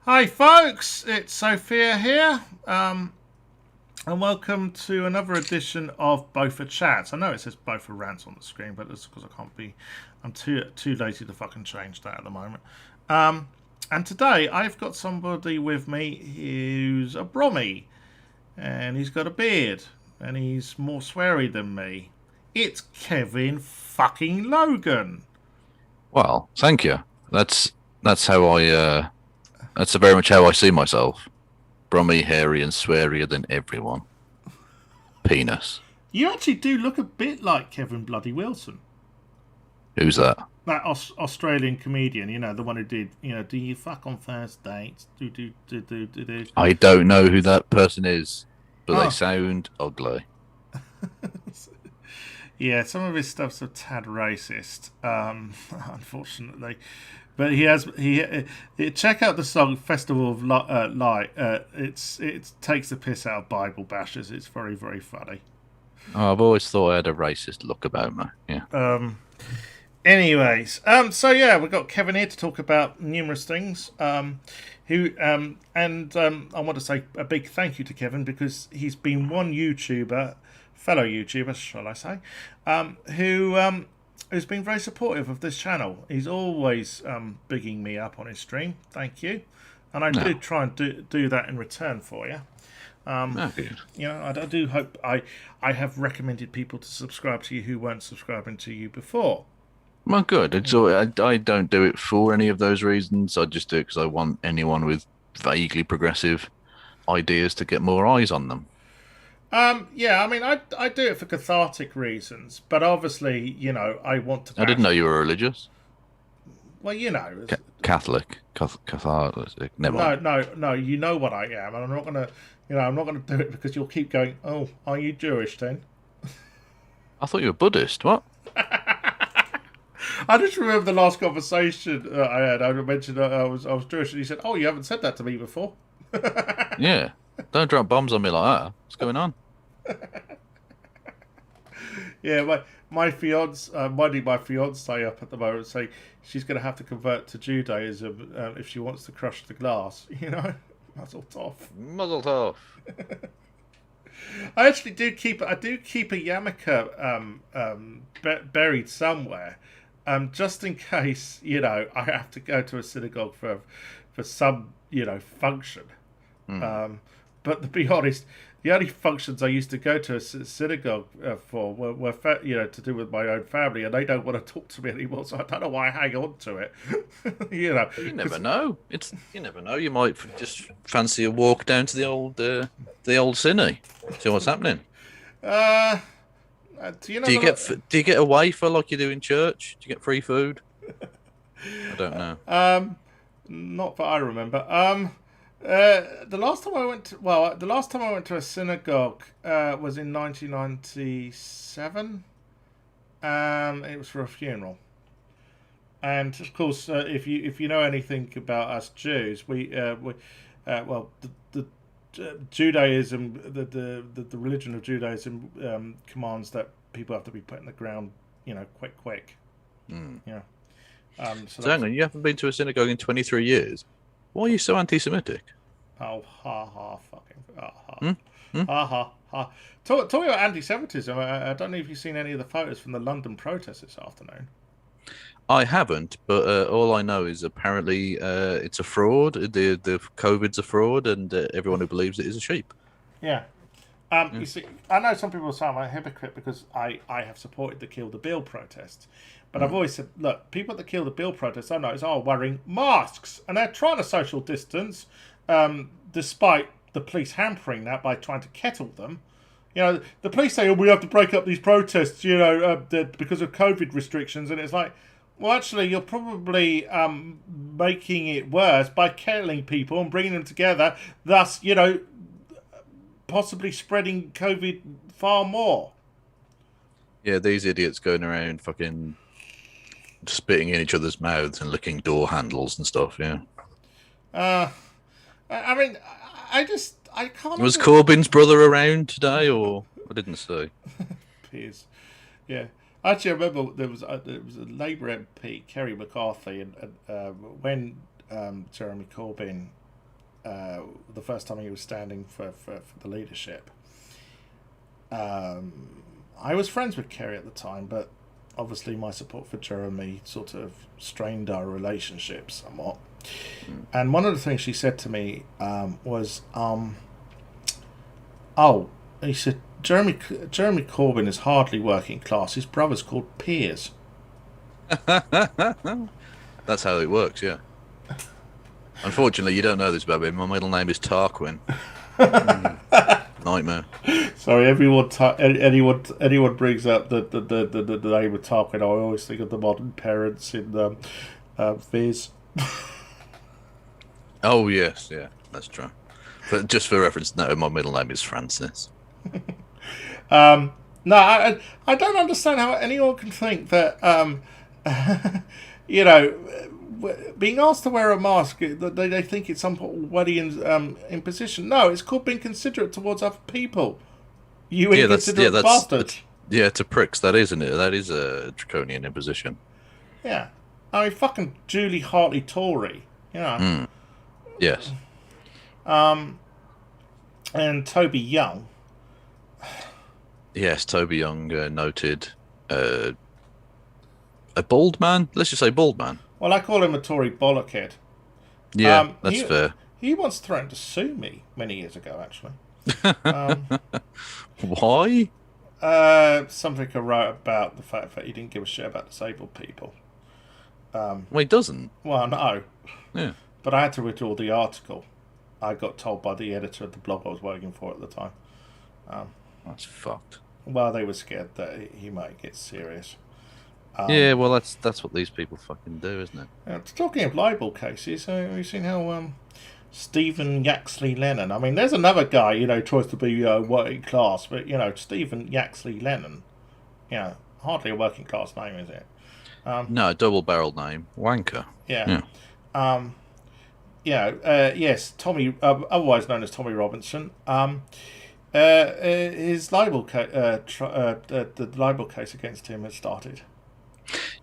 Hi folks, it's Sophia here, and welcome to another edition of Both a Chats. I know it says Both a Rants on the screen, but that's because I can't be, I'm too lazy to fucking change that at the moment. And today I've got somebody with me who's a Brommy, and he's got a beard, and he's more sweary than me. It's Kevin fucking Logan. Well, thank you. That's how I that's very much how I see myself. Brummy, hairy, and swearier than everyone. Penis. You actually do look a bit like Kevin Bloody Wilson. Who's that? That Australian comedian, you know, the one who did, you know, do you fuck on first dates? Do. I don't know who that person is, but they sound ugly. Yeah, some of his stuff's a tad racist, unfortunately. But he check out the song "Festival of Light." It takes the piss out of Bible bashers. It's very, very funny. Oh, I've always thought I had a racist look about me. Yeah. Anyways, so yeah, we've got Kevin here to talk about numerous things. I want to say a big thank you to Kevin because he's been one fellow YouTuber, shall I say, who's been very supportive of this channel. He's always bigging me up on his stream. Thank you, and I do try and do that in return for you. You know, I do hope I have recommended people to subscribe to you who weren't subscribing to you before. Well, good. It's I don't do it for any of those reasons. I just do it because I want anyone with vaguely progressive ideas to get more eyes on them. Yeah, I mean, I do it for cathartic reasons, but obviously, you know, I want to. I didn't know you were religious. Well, you know, Catholic, Catholic. Never. No. You know what I am, and I'm not gonna, I'm not gonna do it because you'll keep going. Oh, are you Jewish then? I thought you were Buddhist. What? I just remember the last conversation I had. I mentioned I was Jewish, and he said, "Oh, you haven't said that to me before." Yeah. Don't drop bombs on me like that. What's going on? Yeah, my fiance, minding my fiance up at the moment, saying she's going to have to convert to Judaism if she wants to crush the glass. Muzzle off. Muzzle off. I actually I do keep a yarmulke buried somewhere, just in case I have to go to a synagogue for some function. But to be honest, the only functions I used to go to a synagogue for were to do with my own family, and they don't want to talk to me anymore. So I don't know why I hang on to it. You never know. You never know. You might just fancy a walk down to the old cine. See what's happening. Do you get away for like you do in church? Do you get free food? I don't know. Not that I remember. The last time I went to a synagogue was in 1997. It was for a funeral, and of course, if you know anything about us Jews, the Judaism, the religion of Judaism commands that people have to be put in the ground, quick. So hang on, you haven't been to a synagogue in 23 years. Why are you so anti-Semitic? Oh, ha. Talking about anti-Semitism, I don't know if you've seen any of the photos from the London protests this afternoon. I haven't, but all I know is apparently it's a fraud. The COVID's a fraud, and everyone who believes it is a sheep. Yeah. You see, I know some people say I'm a hypocrite because I have supported the Kill the Bill protests. But I've always said, look, people that Kill the Bill protests, I notice, are wearing masks. And they're trying to social distance, despite the police hampering that by trying to kettle them. The police say, we have to break up these protests, because of COVID restrictions. And it's like, well, actually, you're probably making it worse by kettling people and bringing them together, thus, possibly spreading COVID far more. Yeah, these idiots going around fucking spitting in each other's mouths and licking door handles and stuff, yeah. I mean, I can't... Was Corbyn's brother around today, or... I didn't see. Piers. Yeah. Actually, I remember there was a Labour MP, Kerry McCarthy, and when Jeremy Corbyn, the first time he was standing for the leadership, I was friends with Kerry at the time, but obviously my support for Jeremy sort of strained our relationship somewhat. And one of the things she said to me was, he said, Jeremy Corbyn is hardly working class. His brother's called Piers. That's how it works, yeah. Unfortunately, you don't know this about me. My middle name is Tarquin. Nightmare. Sorry, anyone brings up the name of Tarquin, I always think of the modern parents in Viz. Oh yes, yeah, that's true. But just for reference, no, my middle name is Francis. No, I don't understand how anyone can think that being asked to wear a mask, they think it's some wedding imposition. No, it's called being considerate towards other people. You inconsiderate bastards. Yeah, to pricks, that isn't it? That is a draconian imposition. Yeah, I mean, fucking Julie Hartley Tory, Yes. And Toby Young. Yes, Toby Young, noted a bald man. Let's just say bald man. Well, I call him a Tory bollockhead. Yeah, that's fair. He once threatened to sue me many years ago, actually. Why? Something I wrote about the fact that he didn't give a shit about disabled people. Well, he doesn't. Well, no. Yeah. But I had to withdraw the article. I got told by the editor of the blog I was working for at the time. That's fucked. Well, they were scared that he might get serious. Yeah, well, that's what these people fucking do, isn't it? Talking of libel cases, have you seen how Stephen Yaxley Lennon? I mean, there's another guy, tries to be working class, but Stephen Yaxley Lennon, hardly a working class name, is it? No, double-barreled name, wanker. Yeah. Yes, Tommy, otherwise known as Tommy Robinson. His libel the libel case against him has started.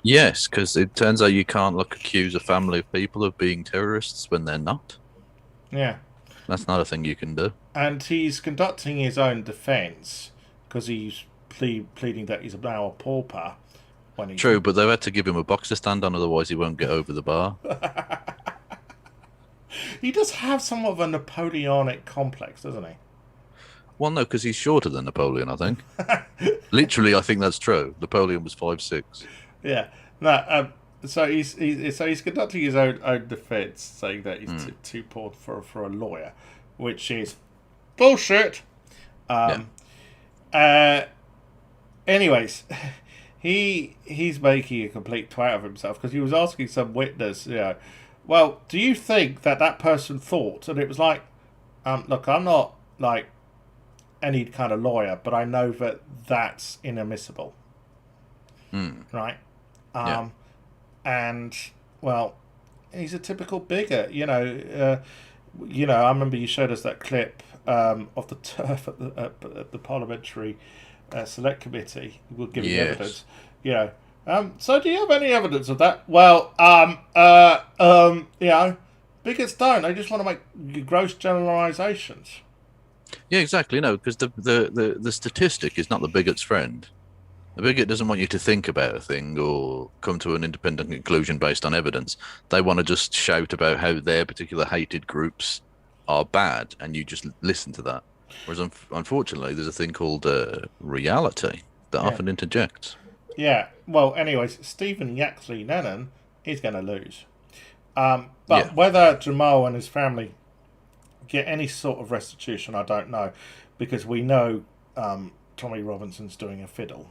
Yes, because it turns out you can't accuse a family of people of being terrorists when they're not. Yeah. That's not a thing you can do. And he's conducting his own defence because he's pleading that he's now a pauper. When he's True, but they've had to give him a box to stand on, otherwise he won't get over the bar. He does have somewhat of a Napoleonic complex, doesn't he? Well, no, because he's shorter than Napoleon, I think. Literally, I think that's true. Napoleon was 5'6". Yeah. No. So he's conducting his own defence, saying that he's too poor for a lawyer, which is bullshit. Anyways, he's making a complete twat of himself because he was asking some witness, well, do you think that person thought? And it was like, look, I'm not like any kind of lawyer, but I know that that's inadmissible, right? And well, he's a typical bigot, I remember you showed us that clip of the turf at the parliamentary select committee. We'll give you evidence, So do you have any evidence of that? Well, bigots don't. They just want to make gross generalizations. Yeah, exactly. No, because the statistic is not the bigot's friend. The bigot doesn't want you to think about a thing or come to an independent conclusion based on evidence. They want to just shout about how their particular hated groups are bad, and you just listen to that. Whereas, unfortunately, there's a thing called reality that often interjects. Yeah. Well, anyways, Stephen Yaxley Lennon is going to lose. But whether Jamal and his family get any sort of restitution, I don't know, because we know Tommy Robinson's doing a fiddle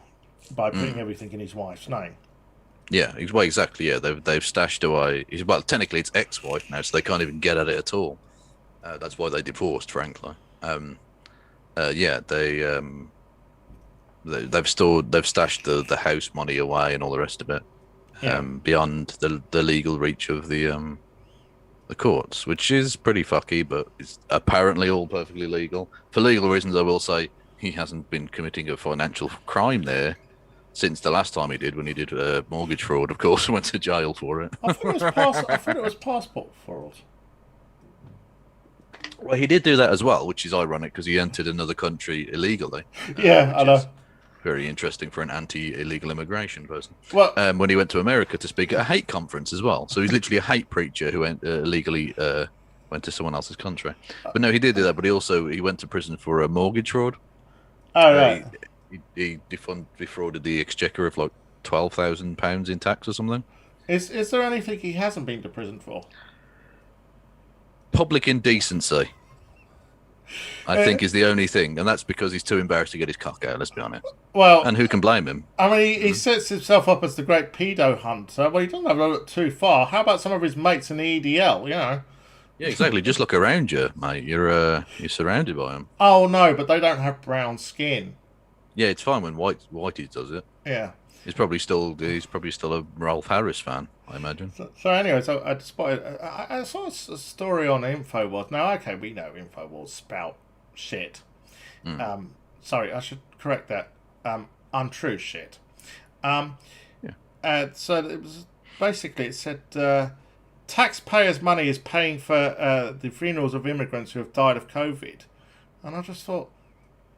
by putting everything in his wife's name. Yeah, well, exactly. Yeah, they've stashed away. Well, technically, it's ex-wife now, so they can't even get at it at all. That's why they divorced, frankly. They've stashed the house money away and all the rest of it, beyond the legal reach of the courts, which is pretty fucky, but it's apparently all perfectly legal. For legal reasons, I will say he hasn't been committing a financial crime there since the last time he did, when he did mortgage fraud, of course, and went to jail for it. I thought it was passport fraud. Well, he did do that as well, which is ironic because he entered another country illegally. I know. Very interesting for an anti-illegal immigration person. Well, when he went to America to speak at a hate conference as well. So he's literally a hate preacher who went illegally went to someone else's country. But no, he did do that. But he went to prison for a mortgage fraud. Oh, right. He defrauded the exchequer of like £12,000 in tax or something. Is there anything he hasn't been to prison for? Public indecency, I think, is the only thing, and that's because he's too embarrassed to get his cock out. Let's be honest. Well, and who can blame him? I mean, he sets himself up as the great pedo hunter. Well, he doesn't have to look too far. How about some of his mates in the EDL? Yeah, exactly. Just look around you, mate. You're surrounded by them. Oh no, but they don't have brown skin. Yeah, it's fine when Whitey does it. Yeah. He's probably still a Ralph Harris fan, I imagine. So anyway, I saw a story on Infowars. Now, okay, we know Infowars spout shit. Sorry, I should correct that. Untrue shit. So it was basically, it said taxpayers' money is paying for the funerals of immigrants who have died of COVID, and I just thought,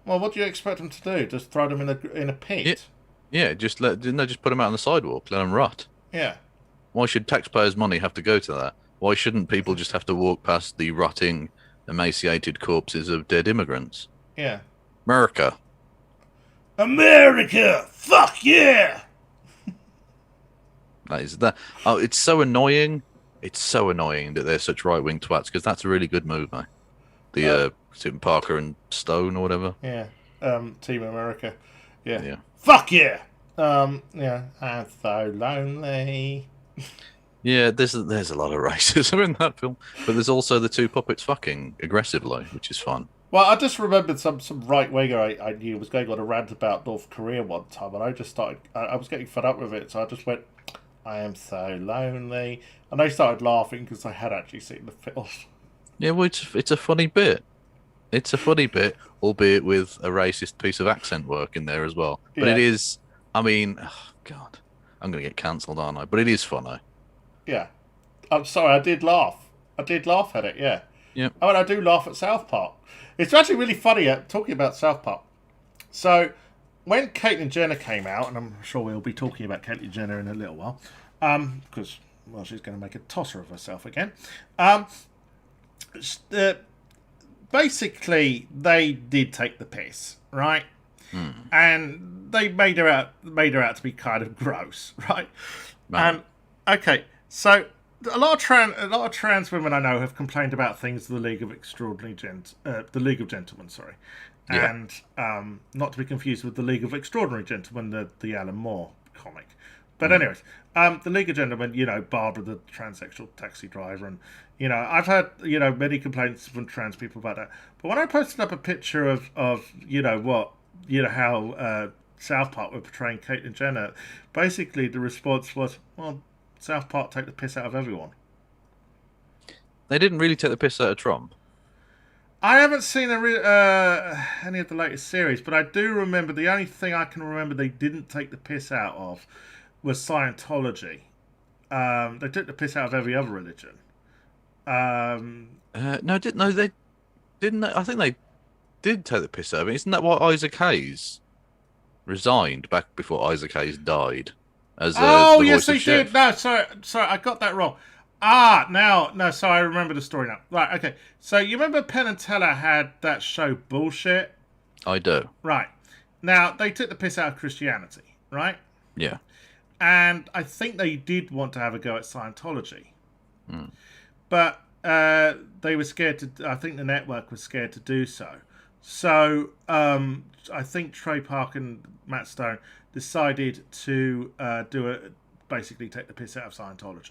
well, what do you expect them to do? Just throw them in a pit? Yeah, just put them out on the sidewalk, let them rot. Yeah. Why should taxpayers' money have to go to that? Why shouldn't people just have to walk past the rotting, emaciated corpses of dead immigrants? Yeah. America, fuck yeah! that. Oh, it's so annoying. It's so annoying that they're such right-wing twats, because that's a really good movie. The Tim Parker and Stone or whatever. Yeah. Team America. Yeah. Fuck yeah! I'm so lonely. Yeah, there's a lot of racism in that film, but there's also the two puppets fucking aggressively, which is fun. Well, I just remembered some right winger I knew was going on a rant about North Korea one time, and I just started. I was getting fed up with it, so I just went, "I am so lonely," and they started laughing because I had actually seen the film. Yeah, well, it's a funny bit. It's a funny bit, albeit with a racist piece of accent work in there as well. But it Yeah, is, I mean, oh, God, I'm going to get cancelled, aren't I? But it is funny. yeah. I'm sorry, I did laugh. I did laugh at it, yeah. Yep. I mean, I do laugh at South Park. It's actually really funny talking about South Park. So, when Caitlyn Jenner came out, and I'm sure we'll be talking about Caitlyn Jenner in a little while, because, well, she's going to make a tosser of herself again. The, basically, they did take the piss, right? And they made her out to be kind of gross, right? Right. Okay, so a lot of trans women I know have complained about things the League of the League of Gentlemen, sorry, Yeah. and not to be confused with the League of Extraordinary Gentlemen, the Alan Moore comic. But anyways, the League of Gentlemen, Barbara the transsexual taxi driver, and I've had many complaints from trans people about that. But when I posted up a picture of how South Park were portraying Caitlyn Jenner, basically the response was, well, South Park take the piss out of everyone. They didn't really take the piss out of Trump. I haven't seen any of the latest series, but I do remember the only thing I can remember they didn't take the piss out of was Scientology. They took the piss out of every other religion. No, they didn't. I think they did take the piss out of it. Isn't that why Isaac Hayes resigned back before Isaac Hayes died as Oh, the yes, voice they of did. Chef? No, sorry, I got that wrong. No, so I remember the story now. Right, okay. So you remember Penn and Teller had that show Bullshit? I do. Right. Now, they took the piss out of Christianity, right? Yeah. And I think they did want to have a go at Scientology. Mm. But they were scared to... I think the network was scared to do so. So I think Trey Park and Matt Stone decided to basically take the piss out of Scientology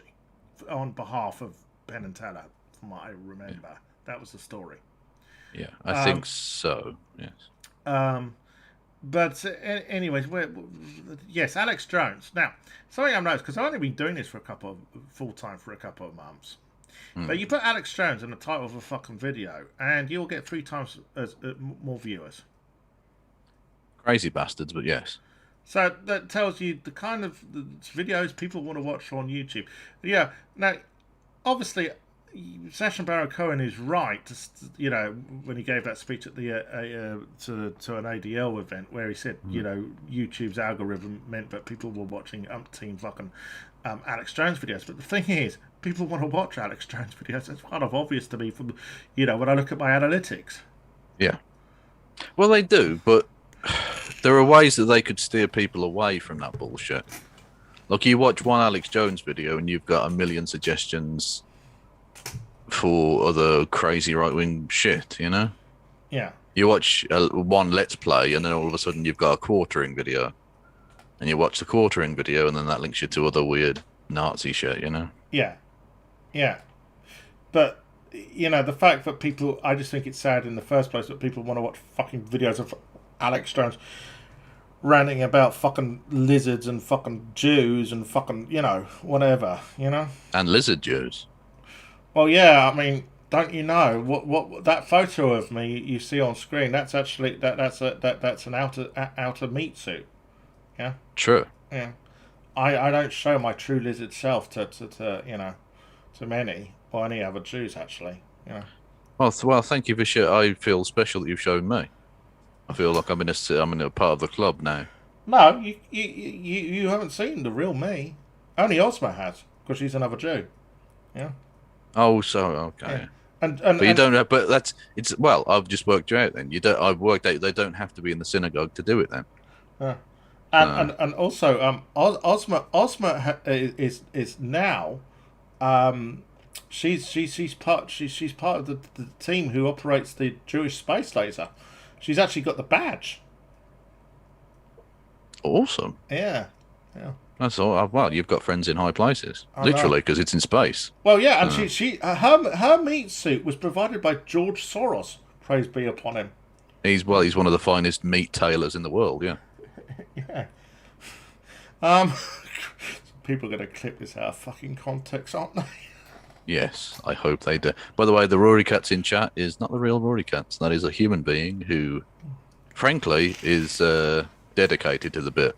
on behalf of Penn and Teller, from what I remember. Yeah. That was the story. Yeah, I think so, yes. But anyways, yes, Alex Jones. Now, something I've noticed, because I've only been doing this full-time for a couple of months. But you put Alex Jones in the title of a fucking video, and you'll get 3 times more viewers. Crazy bastards, but yes. So that tells you the kind of videos people want to watch on YouTube. Yeah. Now, obviously, Sacha Baron Cohen is right. When he gave that speech at the to an ADL event, where he said, YouTube's algorithm meant that people were watching umpteen fucking Alex Jones videos. But the thing is, people want to watch Alex Jones videos. It's kind of obvious to me from, when I look at my analytics. Yeah. Well, they do, but there are ways that they could steer people away from that bullshit. Like, you watch one Alex Jones video and you've got a million suggestions for other crazy right-wing shit, Yeah. You watch one Let's Play and then all of a sudden you've got a quartering video. And you watch the quartering video and then that links you to other weird Nazi shit, Yeah. Yeah. But, the fact that people... I just think it's sad in the first place that people want to watch fucking videos of Alex Jones ranting about fucking lizards and fucking Jews and fucking, whatever, And lizard Jews. Well, yeah, I mean, don't you know what that photo of me you see on screen? That's actually that's an outer meat suit. Yeah. True. Yeah. I don't show my true lizard self to many or any other Jews actually. Well, thank you for shit. I feel special that you've shown me. I feel like I'm in a part of the club now. No, you haven't seen the real me. Only Ozma has, because she's another Jew. Yeah. Oh, so okay. Yeah. And but you don't have. But well. I've just worked you out. Then you don't. I've worked out they don't have to be in the synagogue to do it. Then. And also Ozma is now. She's part of the team who operates the Jewish space laser. She's actually got the badge. Awesome. Yeah. That's all. Well, you've got friends in high places, literally, because it's in space. Well, yeah, and her meat suit was provided by George Soros. Praise be upon him. He's one of the finest meat tailors in the world. Yeah. Yeah. People are going to clip this out of fucking context, aren't they? Yes, I hope they do. By the way, the Rory Cats in chat is not the real Rory Cats. That is a human being who, frankly, is dedicated to the bit.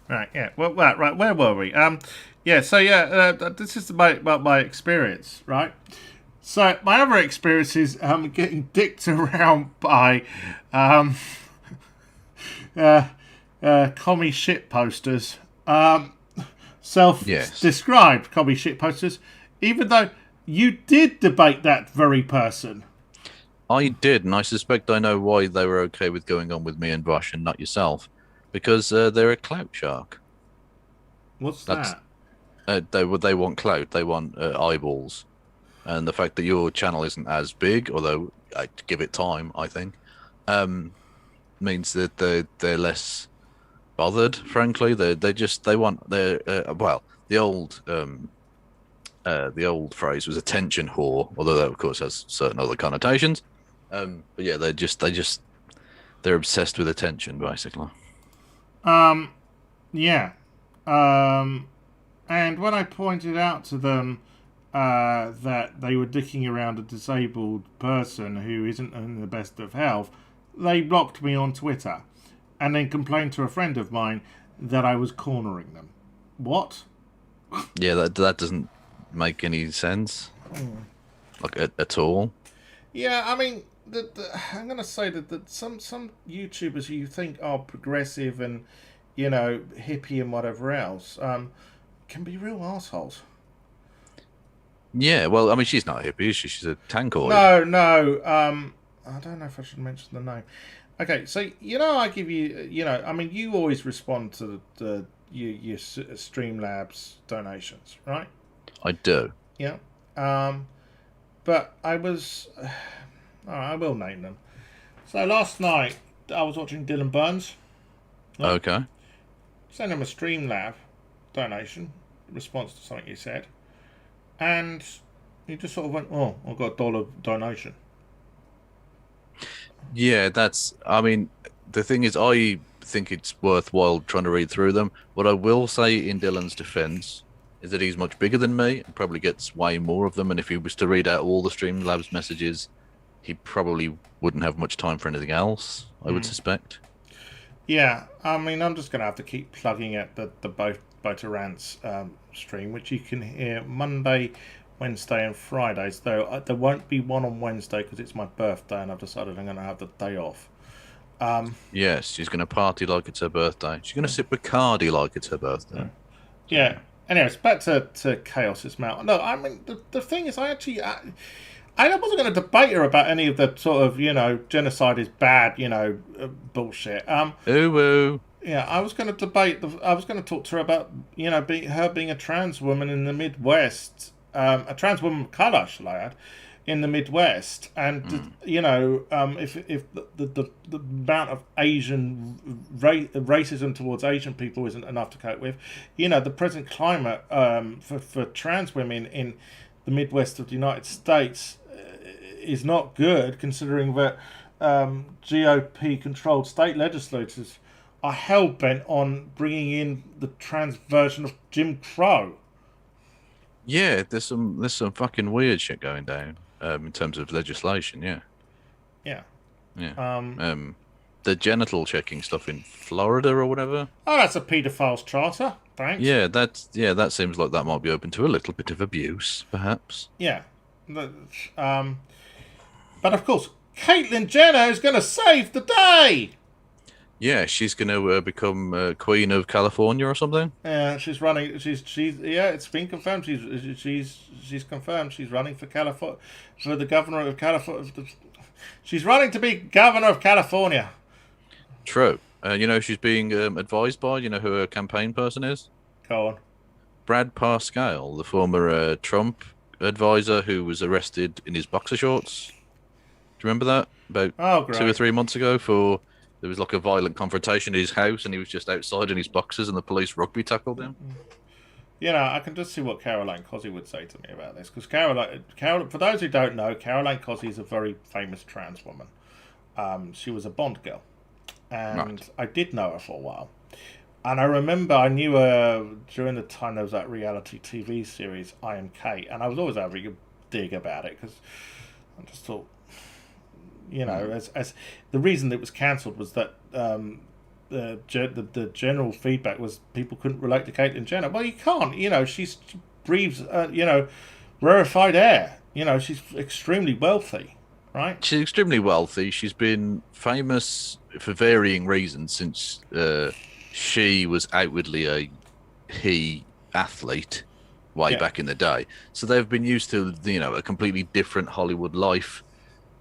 Right, yeah. Well, right. Where were we? Yeah. So yeah, this is my experience, right? So my other experience is getting dicked around by um, commie shit posters, Yes, self-described commie shit posters, even though you did debate that very person. I did, and I suspect I know why they were okay with going on with me and Vosh and not yourself, because they're a clout shark. What's That's that? they want clout, they want eyeballs, and the fact that your channel isn't as big, although I give it time, I think, um, means that they're less bothered. Frankly, they want their well, the old phrase was attention whore, although that of course has certain other connotations. But yeah, they're obsessed with attention, basically. Yeah. Um, and when I pointed out to them that they were dicking around a disabled person who isn't in the best of health, they blocked me on Twitter and then complained to a friend of mine that I was cornering them. What? Yeah, that doesn't make any sense, like at all. Yeah, I mean, I'm going to say that some YouTubers who you think are progressive and, hippie and whatever else, can be real assholes. Yeah, well, I mean, she's not a hippie, is she? She's a tankoid. No, no. I don't know if I should mention the name. Okay, so I give you, I mean, you always respond to your Streamlabs donations, right? I do. Yeah. But I was, I will name them. So last night I was watching Dylan Burns. Right? Okay. Sent him a Streamlab donation, response to something he said, and he just sort of went, "Oh, I've got $1 donation." Yeah, that's. I mean, the thing is, I think it's worthwhile trying to read through them. What I will say in Dylan's defense is that he's much bigger than me and probably gets way more of them. And if he was to read out all the Streamlabs messages, he probably wouldn't have much time for anything else, I would suspect. Yeah, I mean, I'm just going to have to keep plugging at the both rants stream, which you can hear Monday, Wednesday, and Fridays. Though there won't be one on Wednesday because it's my birthday, and I've decided I'm going to have the day off. Yes, she's going to party like it's her birthday. She's going to sip Bacardi like it's her birthday. Yeah. Anyways, back to ChaosIsMel. No, I mean the thing is, I wasn't going to debate her about any of the sort of genocide is bad bullshit. Ooh, ooh. Yeah, I was going to I was going to talk to her about her being a trans woman in the Midwest, a trans woman of color, shall I add, in the Midwest, and if the amount of racism towards Asian people isn't enough to cope with, the present climate for trans women in the Midwest of the United States is not good, considering that GOP-controlled state legislators are hell bent on bringing in the trans version of Jim Crow. Yeah, there's some fucking weird shit going down in terms of legislation. Yeah, Yeah. yeah. The genital checking stuff in Florida or whatever. Oh, that's a paedophile's charter. Thanks. That seems like that might be open to a little bit of abuse, perhaps. Yeah. But of course, Caitlyn Jenner is going to save the day. Yeah, she's going to become Queen of California or something. Yeah, she's running. She's yeah. It's been confirmed. She's confirmed. She's running for California, for the governor of California. She's running to be governor of California. True. She's being advised by. You know who her campaign person is? Go on. Brad Parscale, the former Trump advisor who was arrested in his boxer shorts. Do you remember that? About 2 or 3 months ago there was like a violent confrontation in his house and he was just outside in his boxers and the police rugby tackled him. I can just see what Caroline Cozzi would say to me about this. Because Carol, for those who don't know, Caroline Cozzi is a very famous trans woman. She was a Bond girl. And right. I did know her for a while. And I remember I knew her during the time there was that reality TV series, I Am Kate. And I was always a dig about it because I just thought, as the reason it was cancelled was that the general feedback was people couldn't relate to Caitlyn Jenner. Well, you can't. She breathes, rarefied air. She's extremely wealthy, right? She's extremely wealthy. She's been famous for varying reasons since she was outwardly a he athlete way back in the day. So they've been used to, a completely different Hollywood life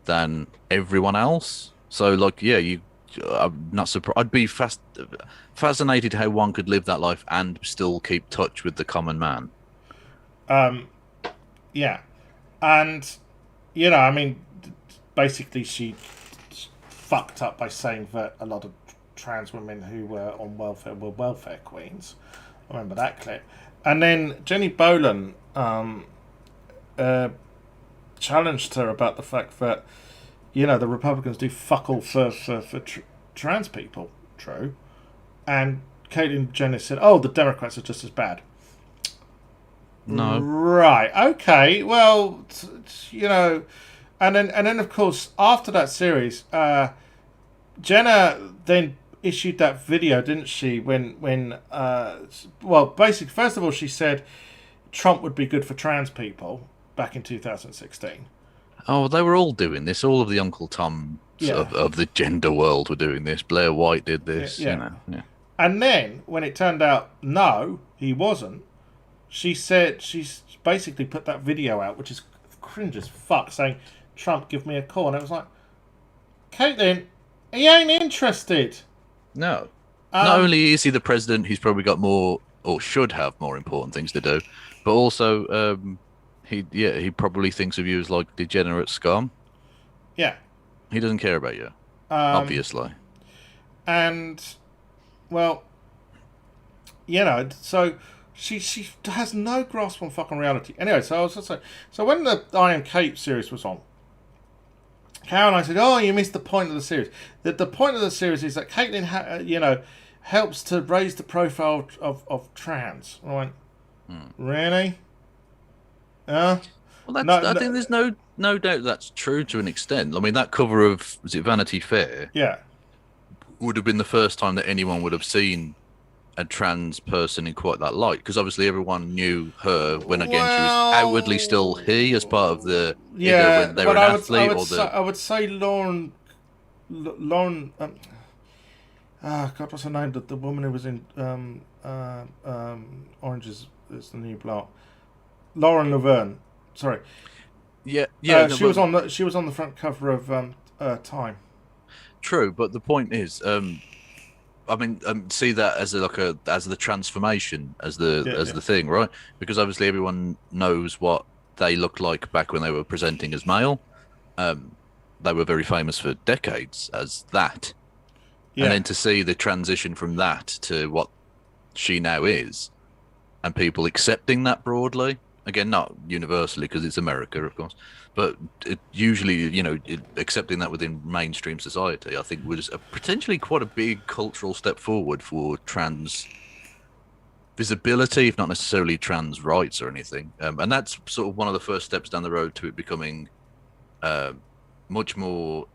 than everyone else. So, I'm not surprised. I'd be fascinated how one could live that life and still keep touch with the common man. Yeah. And, I mean, basically she fucked up by saying that a lot of trans women who were on welfare were welfare queens. I remember that clip. And then Jenny Bolan challenged her about the fact that, the Republicans do fuck all for trans people. True. And Caitlyn Jenner said, oh, the Democrats are just as bad. No. Right. Okay. Well, and then of course after that series, Jenner then issued that video, didn't she? When basically, first of all, she said Trump would be good for trans people back in 2016. Oh, they were all doing this. All of the Uncle Tom of the gender world were doing this. Blair White did this. Yeah. And then when it turned out no, he wasn't. She's basically put that video out, which is cringe as fuck, saying, Trump, give me a call. And it was like, Caitlyn, he ain't interested. No. Not only is he the president, he's probably got more, or should have more important things to do, but also he probably thinks of you as like degenerate scum. Yeah. He doesn't care about you, obviously. And, well, so... She has no grasp on fucking reality. Anyway, so I was just saying. So when the I Am Kate series was on, Carol and I said, "Oh, you missed the point of the series. The point of the series is that Caitlyn, helps to raise the profile of trans." And I went, "Really? Well, I think there's no doubt that's true to an extent. I mean, that cover of was it Vanity Fair? Yeah, would have been the first time that anyone would have seen a trans person in quite that light, because obviously everyone knew her when she was outwardly still he as part of the either when they were an athlete I would say Lauren God, what's her name, the woman who was in Orange is the New Black, Lauren Laverne, sorry, she was on the front cover of Time. True, but the point is I mean, see that as as the transformation, as the thing, right? Because obviously everyone knows what they looked like back when they were presenting as male. They were very famous for decades as that, and then to see the transition from that to what she now is, and people accepting that broadly. Again, not universally because it's America, of course, but usually, accepting that within mainstream society, I think was potentially quite a big cultural step forward for trans visibility, if not necessarily trans rights or anything. And that's sort of one of the first steps down the road to it becoming much more...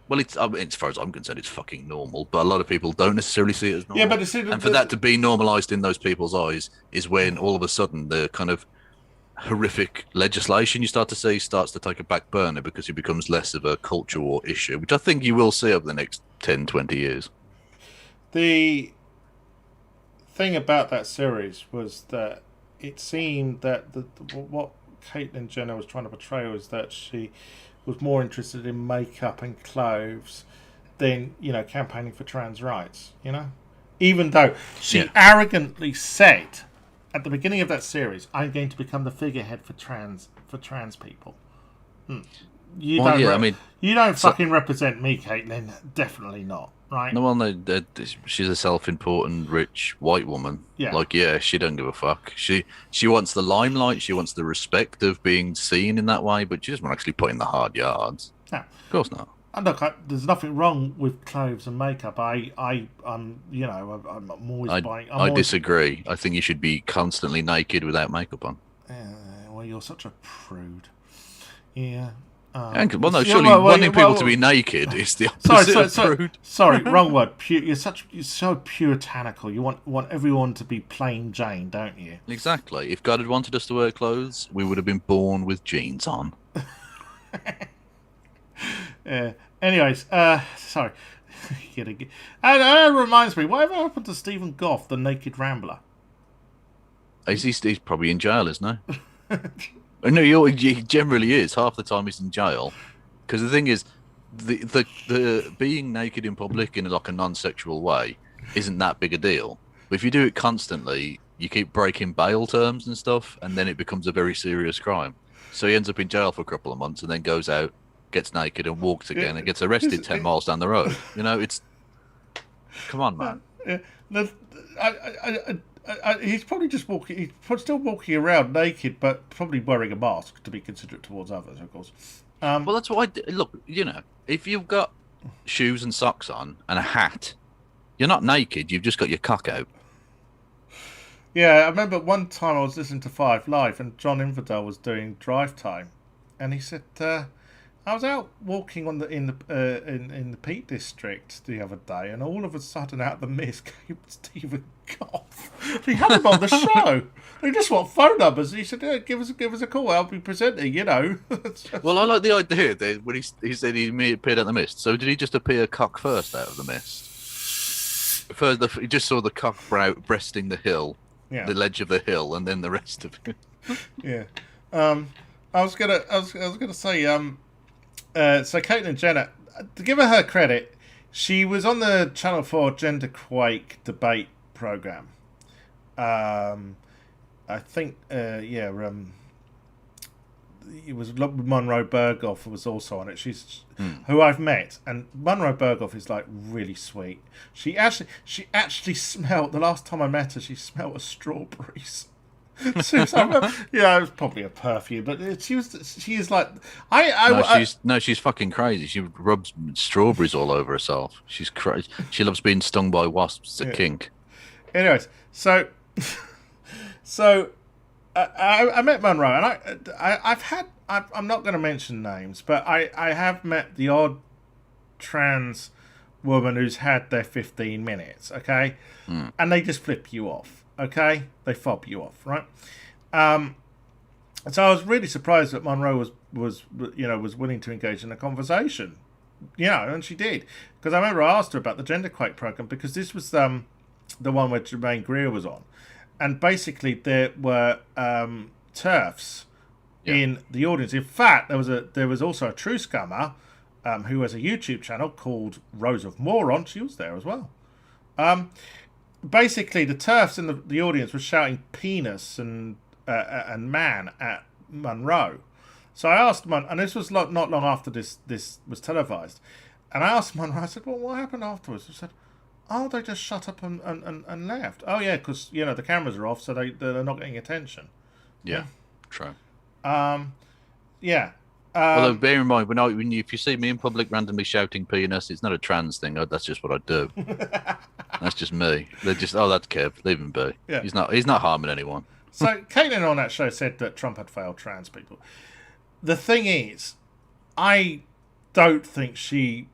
Well, as far as I'm concerned, it's fucking normal, but a lot of people don't necessarily see it as normal. Yeah, but for that to be normalised in those people's eyes is when all of a sudden the kind of horrific legislation you start to see starts to take a back burner because it becomes less of a culture war issue, which I think you will see over the next 10, 20 years. The thing about that series was that it seemed that what Caitlyn Jenner was trying to portray was that she was more interested in makeup and clothes than, campaigning for trans rights, Even though she arrogantly said at the beginning of that series, I'm going to become the figurehead for trans people. You don't fucking represent me, Caitlyn. Definitely not, right? No, well, she's a self-important, rich white woman. Yeah. She don't give a fuck. She wants the limelight. She wants the respect of being seen in that way, but she doesn't actually put in the hard yards. No. Of course not. And look, there's nothing wrong with clothes and makeup. I'm always buying. I disagree. I think you should be constantly naked without makeup on. Well, you're such a prude. Yeah. Well, no, surely wanting people to be naked is the opposite of prude. Sorry, wrong word. You're so puritanical. You want everyone to be plain Jane, don't you? Exactly. If God had wanted us to wear clothes, we would have been born with jeans on. Yeah. Anyways, sorry. And that reminds me, whatever happened to Stephen Goff, the Naked Rambler? He's probably in jail, isn't he? No, he generally is. Half the time he's in jail. Because the thing is, the being naked in public in like a non-sexual way isn't that big a deal. But if you do it constantly, you keep breaking bail terms and stuff, and then it becomes a very serious crime. So he ends up in jail for a couple of months and then goes out, gets naked and walks again and gets arrested 10 miles down the road. You know, it's... Come on, man. He's probably just walking. He's still walking around naked, but probably wearing a mask to be considerate towards others, of course. Well, that's what I do. Look, you know, if you've got shoes and socks on and a hat, you're not naked. You've just got your cock out. Yeah, I remember one time I was listening to Five Live and John Infidel was doing Drive Time, and he said, I was out walking in the Peak District the other day, and all of a sudden, out of the mist came Stephen Goff. He had him on the show. They just want phone numbers. He said, yeah, "Give us a call. I'll be presenting." You know. Well, I like the idea that when he said he appeared out of the mist. So did he just appear cock first out of the mist? He just saw the cock breasting the hill, the ledge of the hill, and then the rest of it. Yeah. I was gonna say. So Caitlyn Jenner, to give her credit, she was on the Channel 4 Genderquake debate program. I think, it was Monroe Berghoff was also on it. She's who I've met, and Monroe Berghoff is like really sweet. She actually smelled, the last time I met her, she smelled of strawberries. It was probably a perfume, but she is like she's fucking crazy. She rubs strawberries all over herself. She's crazy. She loves being stung by wasps. It's a kink. Anyways, so I met Monroe, and I'm not going to mention names, but I have met the odd trans woman who's had their 15 minutes, okay, and they just flip you off. Okay, they fob you off, right? So I was really surprised that Monroe was willing to engage in a conversation, and she did, because I remember I asked her about the Genderquake program, because this was the one where Jermaine Greer was on, and basically there were TERFs in the audience. In fact, there was also a true scummer who has a YouTube channel called Rose of Moron. She was there as well. Basically, the TERFs in the audience were shouting penis and man at Monroe. So I asked and this was not long after this was televised, and I asked Monroe, I said, well, what happened afterwards? He said, oh, they just shut up and left. Oh, yeah, because, the cameras are off, so they're not getting attention. Yeah, true. Yeah. Although, bear in mind, if you see me in public randomly shouting penis, it's not a trans thing. That's just what I do. That's just me. They're just, that's Kev. Leave him be. Yeah. He's not harming anyone. So Caitlyn on that show said that Trump had failed trans people. The thing is, I don't think she'll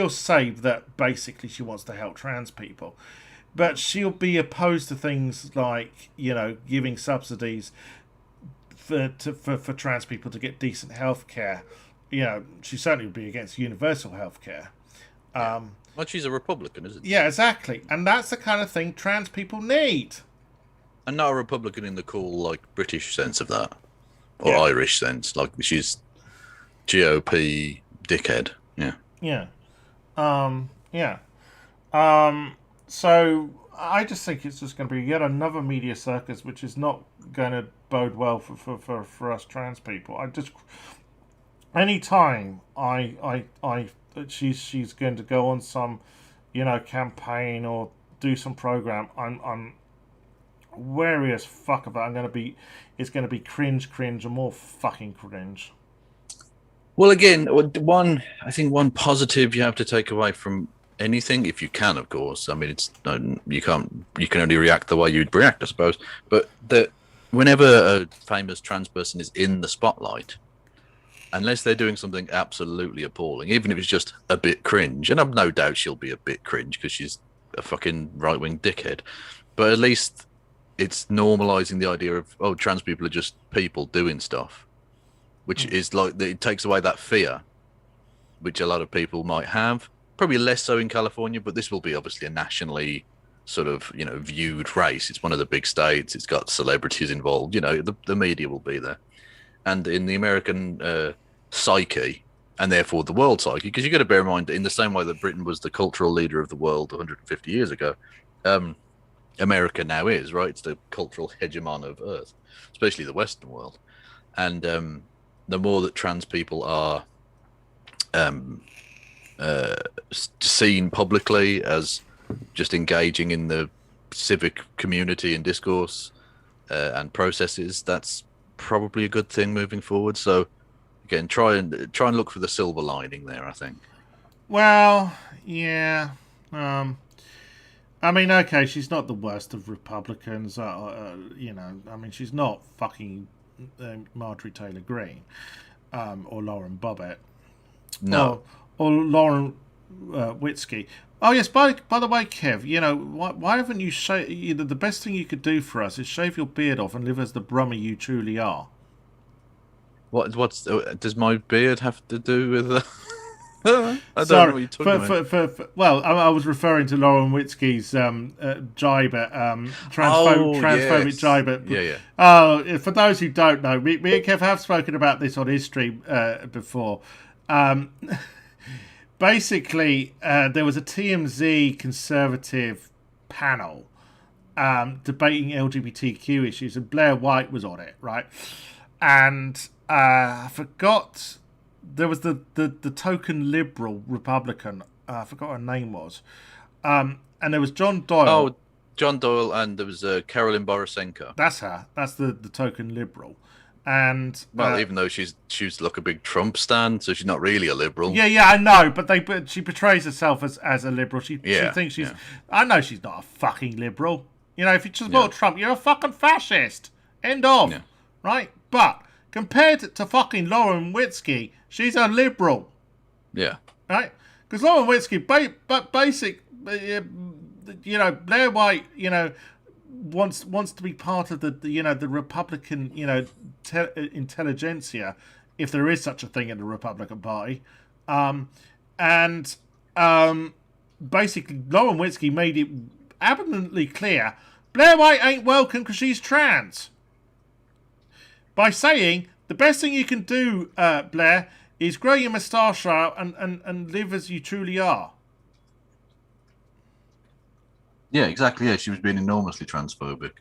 say that basically she wants to help trans people, but she'll be opposed to things like giving subsidies for trans people to get decent health care. She certainly would be against universal health care. Well, she's a Republican, isn't she? Yeah, exactly. And that's the kind of thing trans people need. And not a Republican in the cool, British sense of that. Or Irish sense. She's GOP dickhead. Yeah. Yeah. So I just think it's just going to be yet another media circus, which is not going to bode well for us trans people. Anytime she's going to go on some, campaign or do some program, I'm wary as fuck about. It's going to be cringe, and more fucking cringe. Well, again, I think one positive you have to take away from anything, if you can, of course. I mean, you can only react the way you'd react, I suppose. But whenever a famous trans person is in the spotlight, unless they're doing something absolutely appalling, even if it's just a bit cringe, and I've no doubt she'll be a bit cringe because she's a fucking right-wing dickhead, but at least it's normalizing the idea of, oh, trans people are just people doing stuff, which is like, it takes away that fear, which a lot of people might have. Probably less so in California, but this will be obviously a nationally sort of, viewed race. It's one of the big states. It's got celebrities involved. The media will be there. And in the American psyche, and therefore the world psyche, because you got to bear in mind, in the same way that Britain was the cultural leader of the world 150 years ago, America now is, right? It's the cultural hegemon of Earth, especially the Western world. And the more that trans people are seen publicly as just engaging in the civic community and discourse and processes, that's probably a good thing moving forward. So again, try and look for the silver lining there, I think. Well, yeah. I mean, okay, she's not the worst of Republicans. I mean, she's not fucking Marjorie Taylor Greene or Lauren Bobbitt. No. Or Lauren Witzke. Oh yes, by the way, Kev, why haven't you the best thing you could do for us is shave your beard off and live as the Brummy you truly are. What's does my beard have to do with I don't know what you're talking about. Well, I was referring to Lauren Witzke's jibe at transphobic yes. jibe at. Yeah. For those who don't know, me and Kev have spoken about this on his stream before. Basically, there was a TMZ conservative panel debating LGBTQ issues, and Blair White was on it, right? And I forgot, there was the token liberal Republican. I forgot her name was. And there was John Doyle. Oh, John Doyle, and there was Carolyn Borisenko. That's her. That's the token liberal. And even though she's like a big Trump stan, so she's not really a liberal. Yeah, I know, but she portrays herself as a liberal. She thinks she's. Yeah. I know she's not a fucking liberal. If you support Trump, you're a fucking fascist. End of. Yeah. Right? But compared to fucking Lauren Witzke, she's a liberal. Yeah. Right? Because Lauren Witzke, Blair White, wants to be part of the Republican intelligentsia, if there is such a thing in the Republican Party, basically Lauren Witzke made it abundantly clear Blair White ain't welcome because she's trans, by saying the best thing you can do, Blair, is grow your moustache out and live as you truly are. Yeah, exactly. Yeah, she was being enormously transphobic.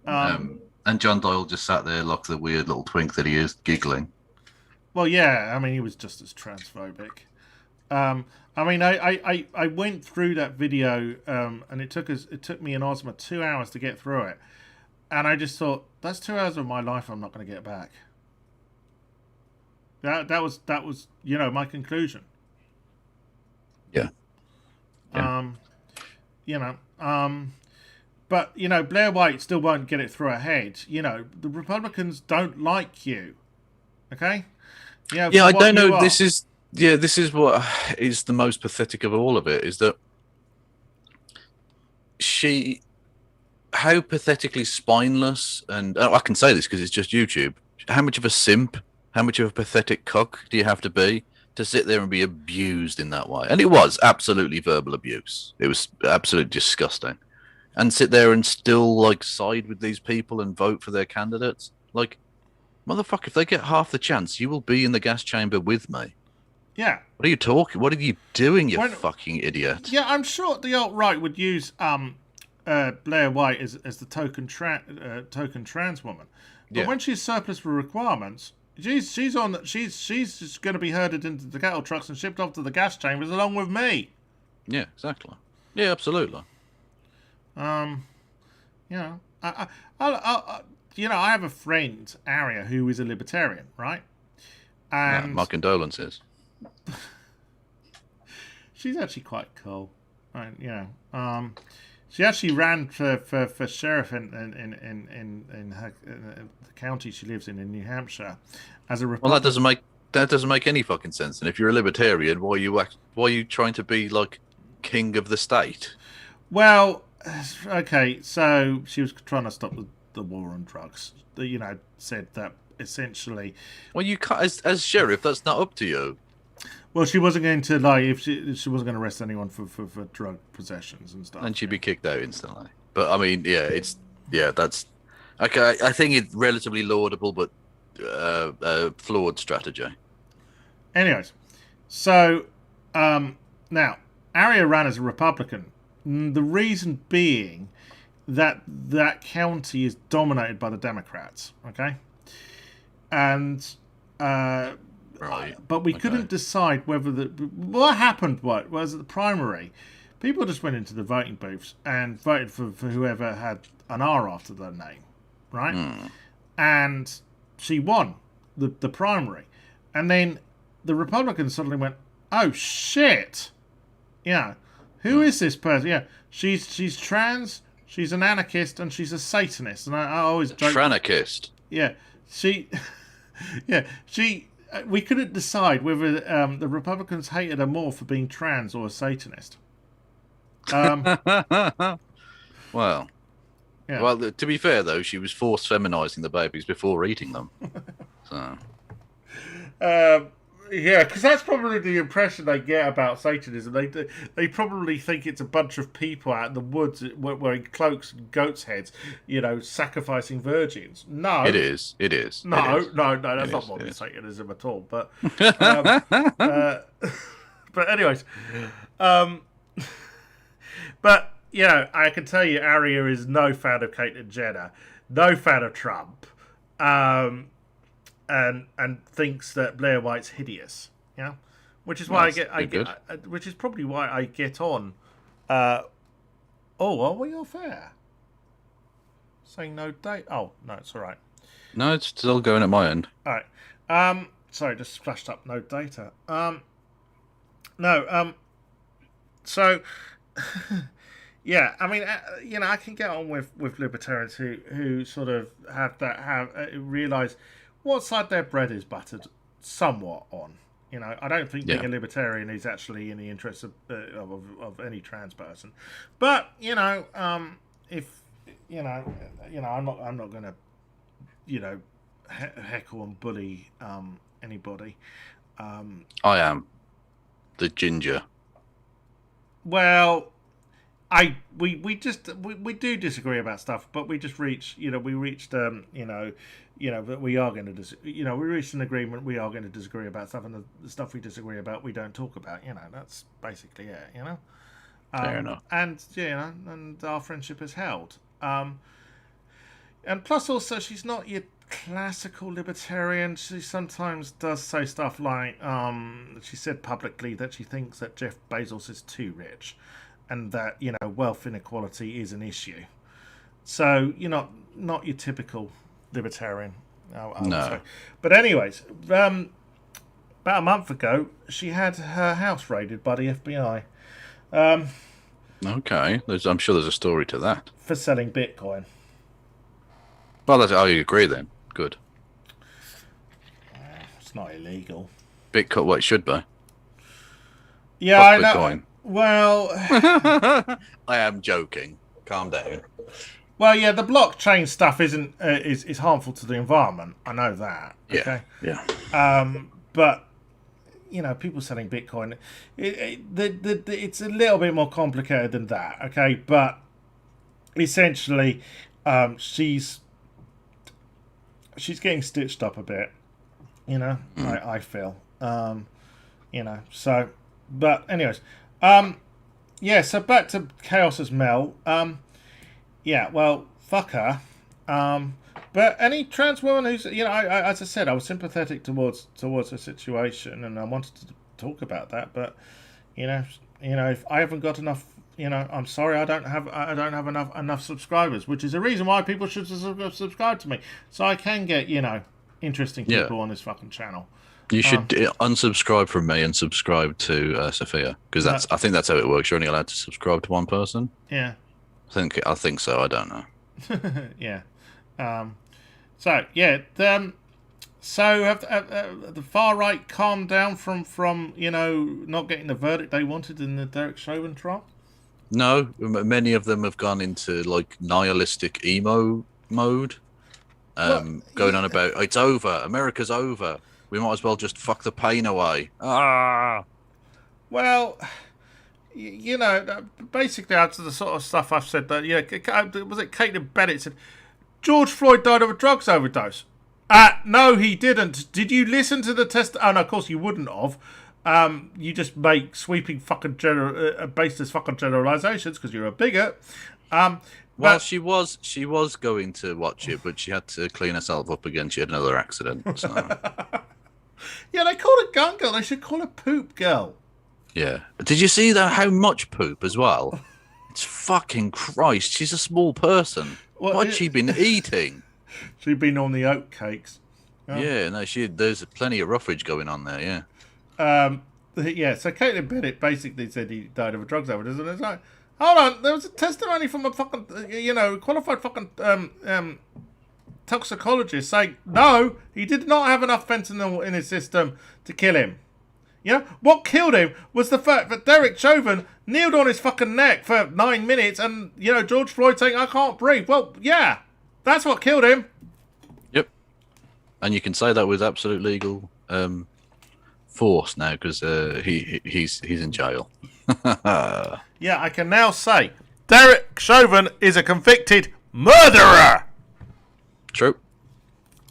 And John Doyle just sat there like the weird little twink that he is, giggling. Well, yeah, I mean, he was just as transphobic. I mean, I went through that video, and it took me and Ozma 2 hours to get through it. And I just thought, that's 2 hours of my life I'm not going to get back. That was my conclusion. Yeah. But Blair White still won't get it through her head. The Republicans don't like you. Okay? Yeah, I don't know. This is what is the most pathetic of all of it, is that how pathetically spineless, and I can say this because it's just YouTube, how much of a simp, how much of a pathetic cock do you have to be to sit there and be abused in that way? And it was absolutely verbal abuse. It was absolutely disgusting. And sit there and still side with these people and vote for their candidates. Motherfucker, if they get half the chance, you will be in the gas chamber with me. Yeah. What are you talking? What are you doing, you fucking idiot? Yeah, I'm sure the alt-right would use Blair White as the token trans woman. But when she's surplus for requirements, she's just going to be herded into the cattle trucks and shipped off to the gas chambers along with me. Yeah, exactly. Yeah, absolutely. I have a friend, Aria, who is a libertarian, right? And my condolences. She's actually quite cool, right? She actually ran for sheriff in the county she lives in New Hampshire as a Well, Republican. that doesn't make any fucking sense. And if you're a libertarian, why are you trying to be like king of the state? Well, okay, so she was trying to stop the war on drugs. Said that essentially. Well, you can't as sheriff. That's not up to you. Well, she wasn't going to like if she wasn't going to arrest anyone for drug possessions and stuff. And she'd be kicked out instantly. But I mean, that's okay. I think it's relatively laudable, but flawed strategy. Anyways, so now Aria ran as a Republican. The reason being that county is dominated by the Democrats. Okay, and Right. but we couldn't decide whether what happened. What was at the primary? People just went into the voting booths and voted for whoever had an R after their name, right? And she won the primary, and then the Republicans suddenly went, "Oh shit! Yeah, who is this person? Yeah, she's trans, she's an anarchist, and she's a Satanist." And I always joke. Tranarchist. Yeah, she. Yeah, she. We couldn't decide whether the Republicans hated her more for being trans or a Satanist. Well, Yeah. well. To be fair, though, she was forced feminizing the babies before eating them. So Yeah, because that's probably the impression they get about Satanism. They probably think it's a bunch of people out in the woods wearing cloaks and goats' heads, sacrificing virgins. No, it is. It is. No, It is. no, that's It not is, modern it is. Satanism at all. But, but anyways, but I can tell you, Aria is no fan of Caitlyn Jenner, no fan of Trump. And thinks that Blair White's hideous, which is why which is probably why I get on. Are we off air? Saying no date? Oh no, it's all right. No, it's still going at my end. All right. Sorry, just flashed up no data. No. So, yeah. I mean, I can get on with libertarians who sort of have realize what side their bread is buttered somewhat on. I don't think being a libertarian is actually in the interest of any trans person. But if I'm not going to heckle and bully anybody. I am the ginger. Well, we do disagree about stuff, but we just reached that we are going to we reached an agreement. We are going to disagree about stuff, and the stuff we disagree about, we don't talk about. That's basically it. Fair enough. And and our friendship is held. And plus, also, she's not your classical libertarian. She sometimes does say stuff like, she said publicly that she thinks that Jeff Bezos is too rich, and that wealth inequality is an issue. So you're not your typical libertarian. I would say. But anyways, about a month ago, she had her house raided by the FBI. Okay, I'm sure there's a story to that. For selling Bitcoin. Well, I agree then. Good. It's not illegal. Bitcoin, what it should be. Yeah, Fuck I know. Bitcoin. Well, I am joking. Calm down. well, yeah, the blockchain stuff isn't is harmful to the environment. I know that. Yeah. Okay. Yeah. But people selling Bitcoin, it's a little bit more complicated than that. Okay, but essentially, she's getting stitched up a bit. I feel. So, but anyways, yeah. So back to ChaosIsMel. Yeah. Well, fuck her. But any trans woman who's, as I said, I was sympathetic towards her situation, and I wanted to talk about that. But, if I haven't got enough, I'm sorry, I don't have enough subscribers, which is a reason why people should subscribe to me, so I can get, interesting people on this fucking channel. You should unsubscribe from me and subscribe to Sophia, because I think that's how it works. You're only allowed to subscribe to one person. Yeah. I think so. I don't know. Yeah. Um, so yeah. So have the far right calmed down from not getting the verdict they wanted in the Derek Chauvin trial? No, many of them have gone into like nihilistic emo mode, Well, going on about it's over, America's over. We might as well just fuck the pain away. Ah, well, basically after the sort of stuff I've said that was it Caitlin Bennett said George Floyd died of a drugs overdose. No, he didn't. Did you listen to the test? Oh no, of course you wouldn't have. You just make sweeping fucking baseless fucking generalizations because you're a bigot. well, she was going to watch it, but she had to clean herself up again. She had another accident. So. Yeah, they call her gun girl. They should call her poop girl. Yeah. Did you see that? How much poop as well? It's fucking Christ. She's a small person. What's she been eating? She's been on the oat cakes. Oh. Yeah, no, there's plenty of roughage going on there. Yeah. Yeah. So Caitlin Bennett basically said he died of a drugs overdose, and it's like, hold on, there was a testimony from a fucking qualified fucking toxicologist saying no, he did not have enough fentanyl in his system to kill him. What killed him was the fact that Derek Chauvin kneeled on his fucking neck for 9 minutes and, George Floyd saying, I can't breathe. Well, yeah, that's what killed him. Yep. And you can say that with absolute legal force now because he's in jail. Yeah, I can now say Derek Chauvin is a convicted murderer. True.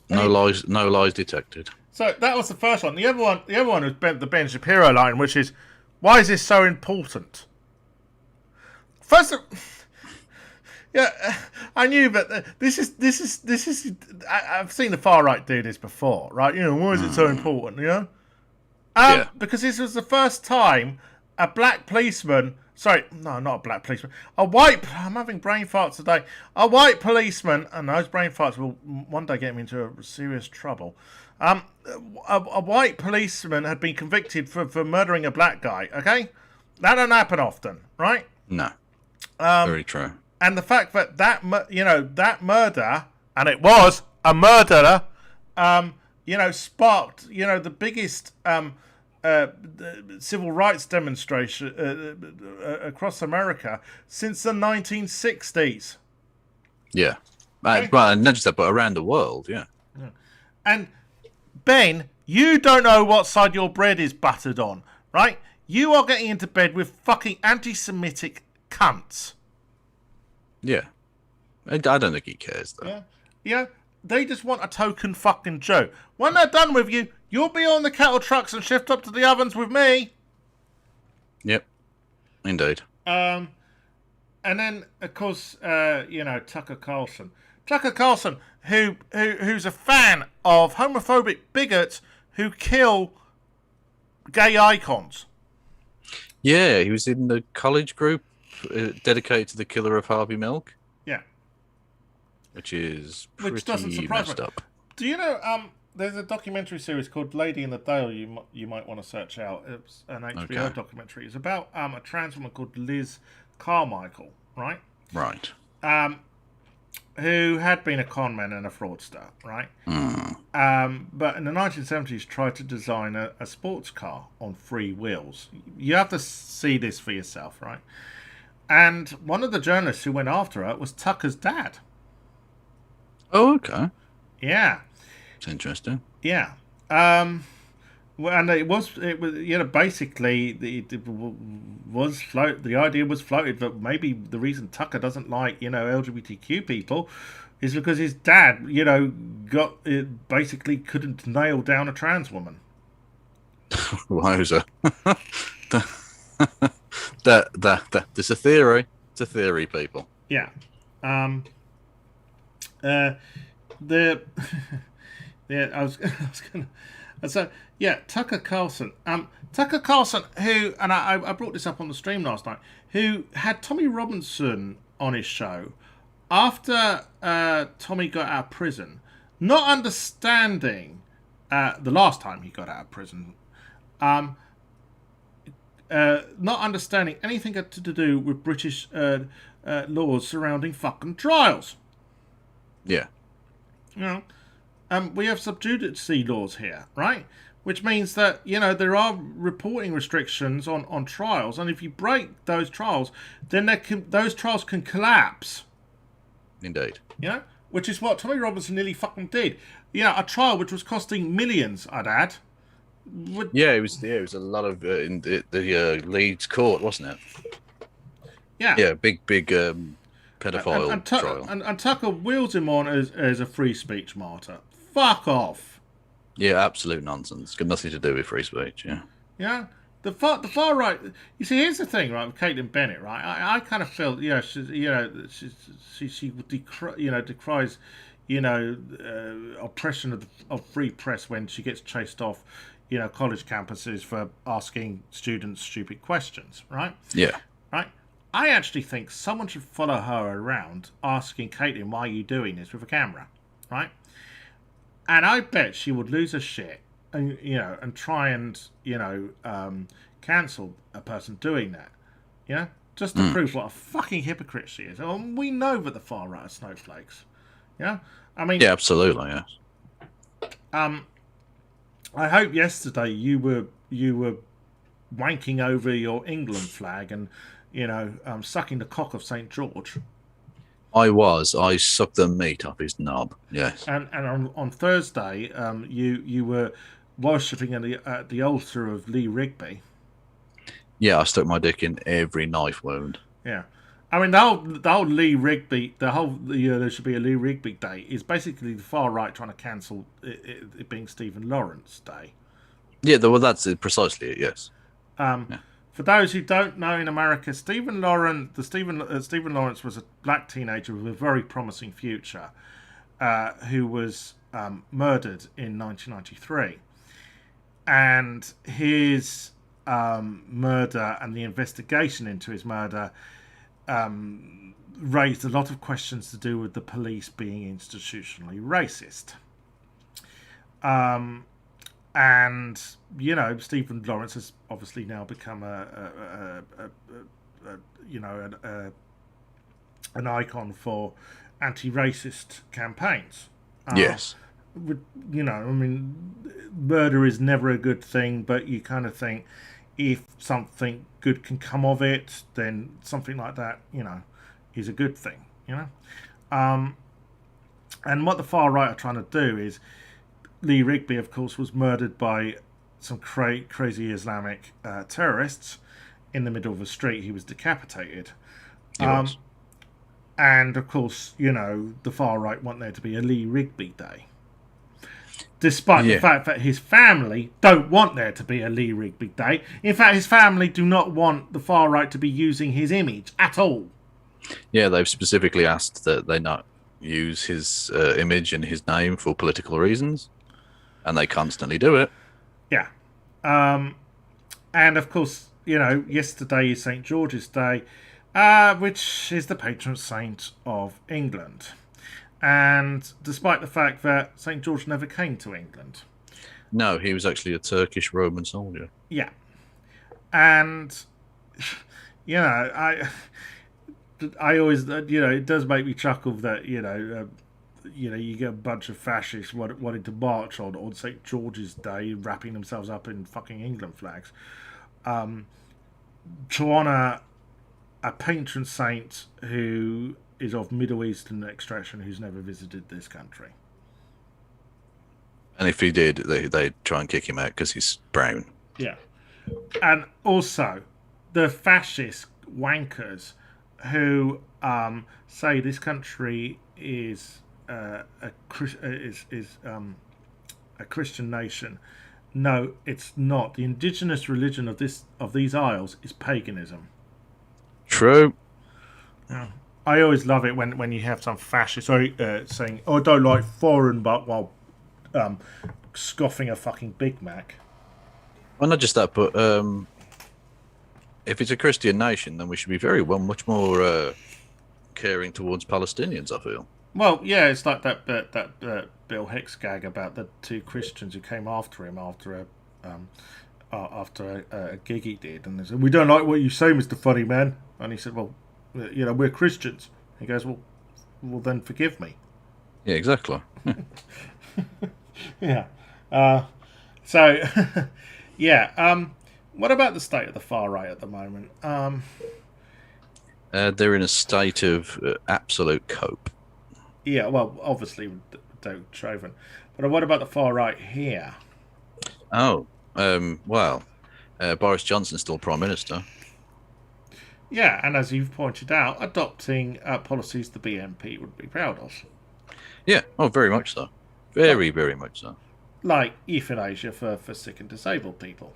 No lies detected. So that was the first one. The other one was the Ben Shapiro line, which is, why is this so important? First, yeah, I knew, but this is. I've seen the far right do this before, right? Why is it so important? Yeah. Because this was the first time a black policeman. Sorry, no, not a black policeman. I'm having brain farts today. A white policeman, and those brain farts will one day get me into serious trouble. A white policeman had been convicted for murdering a black guy. Okay, that don't happen often, right? No. Very true. And the fact that that murder, and it was a murderer, sparked the biggest civil rights demonstration across America since the 1960s. Yeah. Okay. Well, not just that, but around the world, yeah. And Ben, you don't know what side your bread is buttered on, right? You are getting into bed with fucking anti-Semitic cunts. Yeah. I don't think he cares, though. Yeah. They just want a token fucking Joe. When they're done with you, you'll be on the cattle trucks and shift up to the ovens with me. Yep. Indeed. And then, of course, Tucker Carlson. Tucker Carlson, who's a fan of homophobic bigots who kill gay icons. Yeah, he was in the college group dedicated to the killer of Harvey Milk. Yeah. Which doesn't surprise messed me. up. Do you know, there's a documentary series called Lady in the Dale you might want to search out. It's an HBO documentary. It's about a trans woman called Liz Carmichael, right? Right. Who had been a con man and a fraudster, right? But in the 1970s tried to design a sports car on 3 wheels. You have to see this for yourself, right? And one of the journalists who went after her was Tucker's dad. Oh, okay. Yeah. It's interesting. Yeah. And it was basically the idea was floated that maybe the reason Tucker doesn't like LGBTQ people is because his dad basically couldn't nail down a trans woman. Wowzer. that it's a theory. It's a theory, people. Yeah. I was gonna. So yeah, Tucker Carlson. Tucker Carlson, who, and I brought this up on the stream last night, who had Tommy Robinson on his show after Tommy got out of prison, not understanding the last time he got out of prison, not understanding anything to do with British laws surrounding fucking trials. Yeah. You know, we have subjudice laws here, right? Which means that, you know, there are reporting restrictions on trials, and if you break those trials, then those trials can collapse. Indeed. You know, which is what Tommy Robinson nearly fucking did. You know, a trial which was costing millions, I'd add. It was a lot of in the Leeds court, wasn't it? Yeah. Yeah, big pedophile trial. And Tucker wheels him on as a free speech martyr. Fuck off. Yeah, absolute nonsense. Got nothing to do with free speech. Yeah. Yeah. The far right. You see, here's the thing, right? With Caitlin Bennett, right? I kind of feel, she decries, oppression of free press when she gets chased off, college campuses for asking students stupid questions, right? Yeah. Right. I actually think someone should follow her around asking Caitlin, why are you doing this with a camera? Right? And I bet she would lose her shit and, and try and, cancel a person doing that. Just to prove what a fucking hypocrite she is. And we know that the far right are snowflakes. Yeah? I mean... Yeah, absolutely, yes. I hope yesterday you were wanking over your England flag and, sucking the cock of St. George. I sucked the meat off his knob. Yes. And on Thursday, you were worshipping at the altar of Lee Rigby. Yeah, I stuck my dick in every knife wound. Yeah, I mean the whole Lee Rigby, there should be a Lee Rigby Day is basically the far right trying to cancel it being Stephen Lawrence Day. Yeah, well, that's it, precisely it. Yes. For those who don't know, in America, Stephen Lawrence was a black teenager with a very promising future, who was murdered in 1993, and his murder and the investigation into his murder raised a lot of questions to do with the police being institutionally racist. And Stephen Lawrence has obviously now become an icon for anti-racist campaigns. Yes. Murder is never a good thing, but you kind of think if something good can come of it, then something like that, is a good thing. And what the far right are trying to do is. Lee Rigby, of course, was murdered by some crazy Islamic terrorists in the middle of a street. He was decapitated. And, of course, the far right want there to be a Lee Rigby Day. Despite the fact that his family don't want there to be a Lee Rigby Day. In fact, his family do not want the far right to be using his image at all. Yeah, they've specifically asked that they not use his image and his name for political reasons. And they constantly do it. Yeah. And, of course, yesterday is St. George's Day, which is the patron saint of England. And despite the fact that St. George never came to England. No, he was actually a Turkish Roman soldier. Yeah. And, I always, it does make me chuckle that, you get a bunch of fascists wanting to march on St. George's Day, wrapping themselves up in fucking England flags, to honour a patron saint who is of Middle Eastern extraction who's never visited this country. And if he did, they'd try and kick him out because he's brown. Yeah. And also, the fascist wankers who say this country is a Christian nation. No, it's not. The indigenous religion of these isles is paganism. True. Yeah. I always love it when you have some fascist saying, "Oh, I don't like foreign," but while scoffing a fucking Big Mac. Well, not just that, but if it's a Christian nation, then we should be much more caring towards Palestinians, I feel. Well, yeah, it's like that Bill Hicks gag about the two Christians who came after him after a gig he did, and they said, "We don't like what you say, Mr. Funny Man," and he said, "Well, we're Christians. He goes, well, then forgive me. Yeah, exactly. Yeah. So, yeah. What about the state of the far right at the moment? They're in a state of absolute cope. Yeah, well, obviously, Doug Chauvin. But what about the far right here? Oh, well, Boris Johnson's still Prime Minister. Yeah, and as you've pointed out, adopting policies the BNP would be proud of. Yeah, oh, very much so. Very much so. Like euthanasia for sick and disabled people.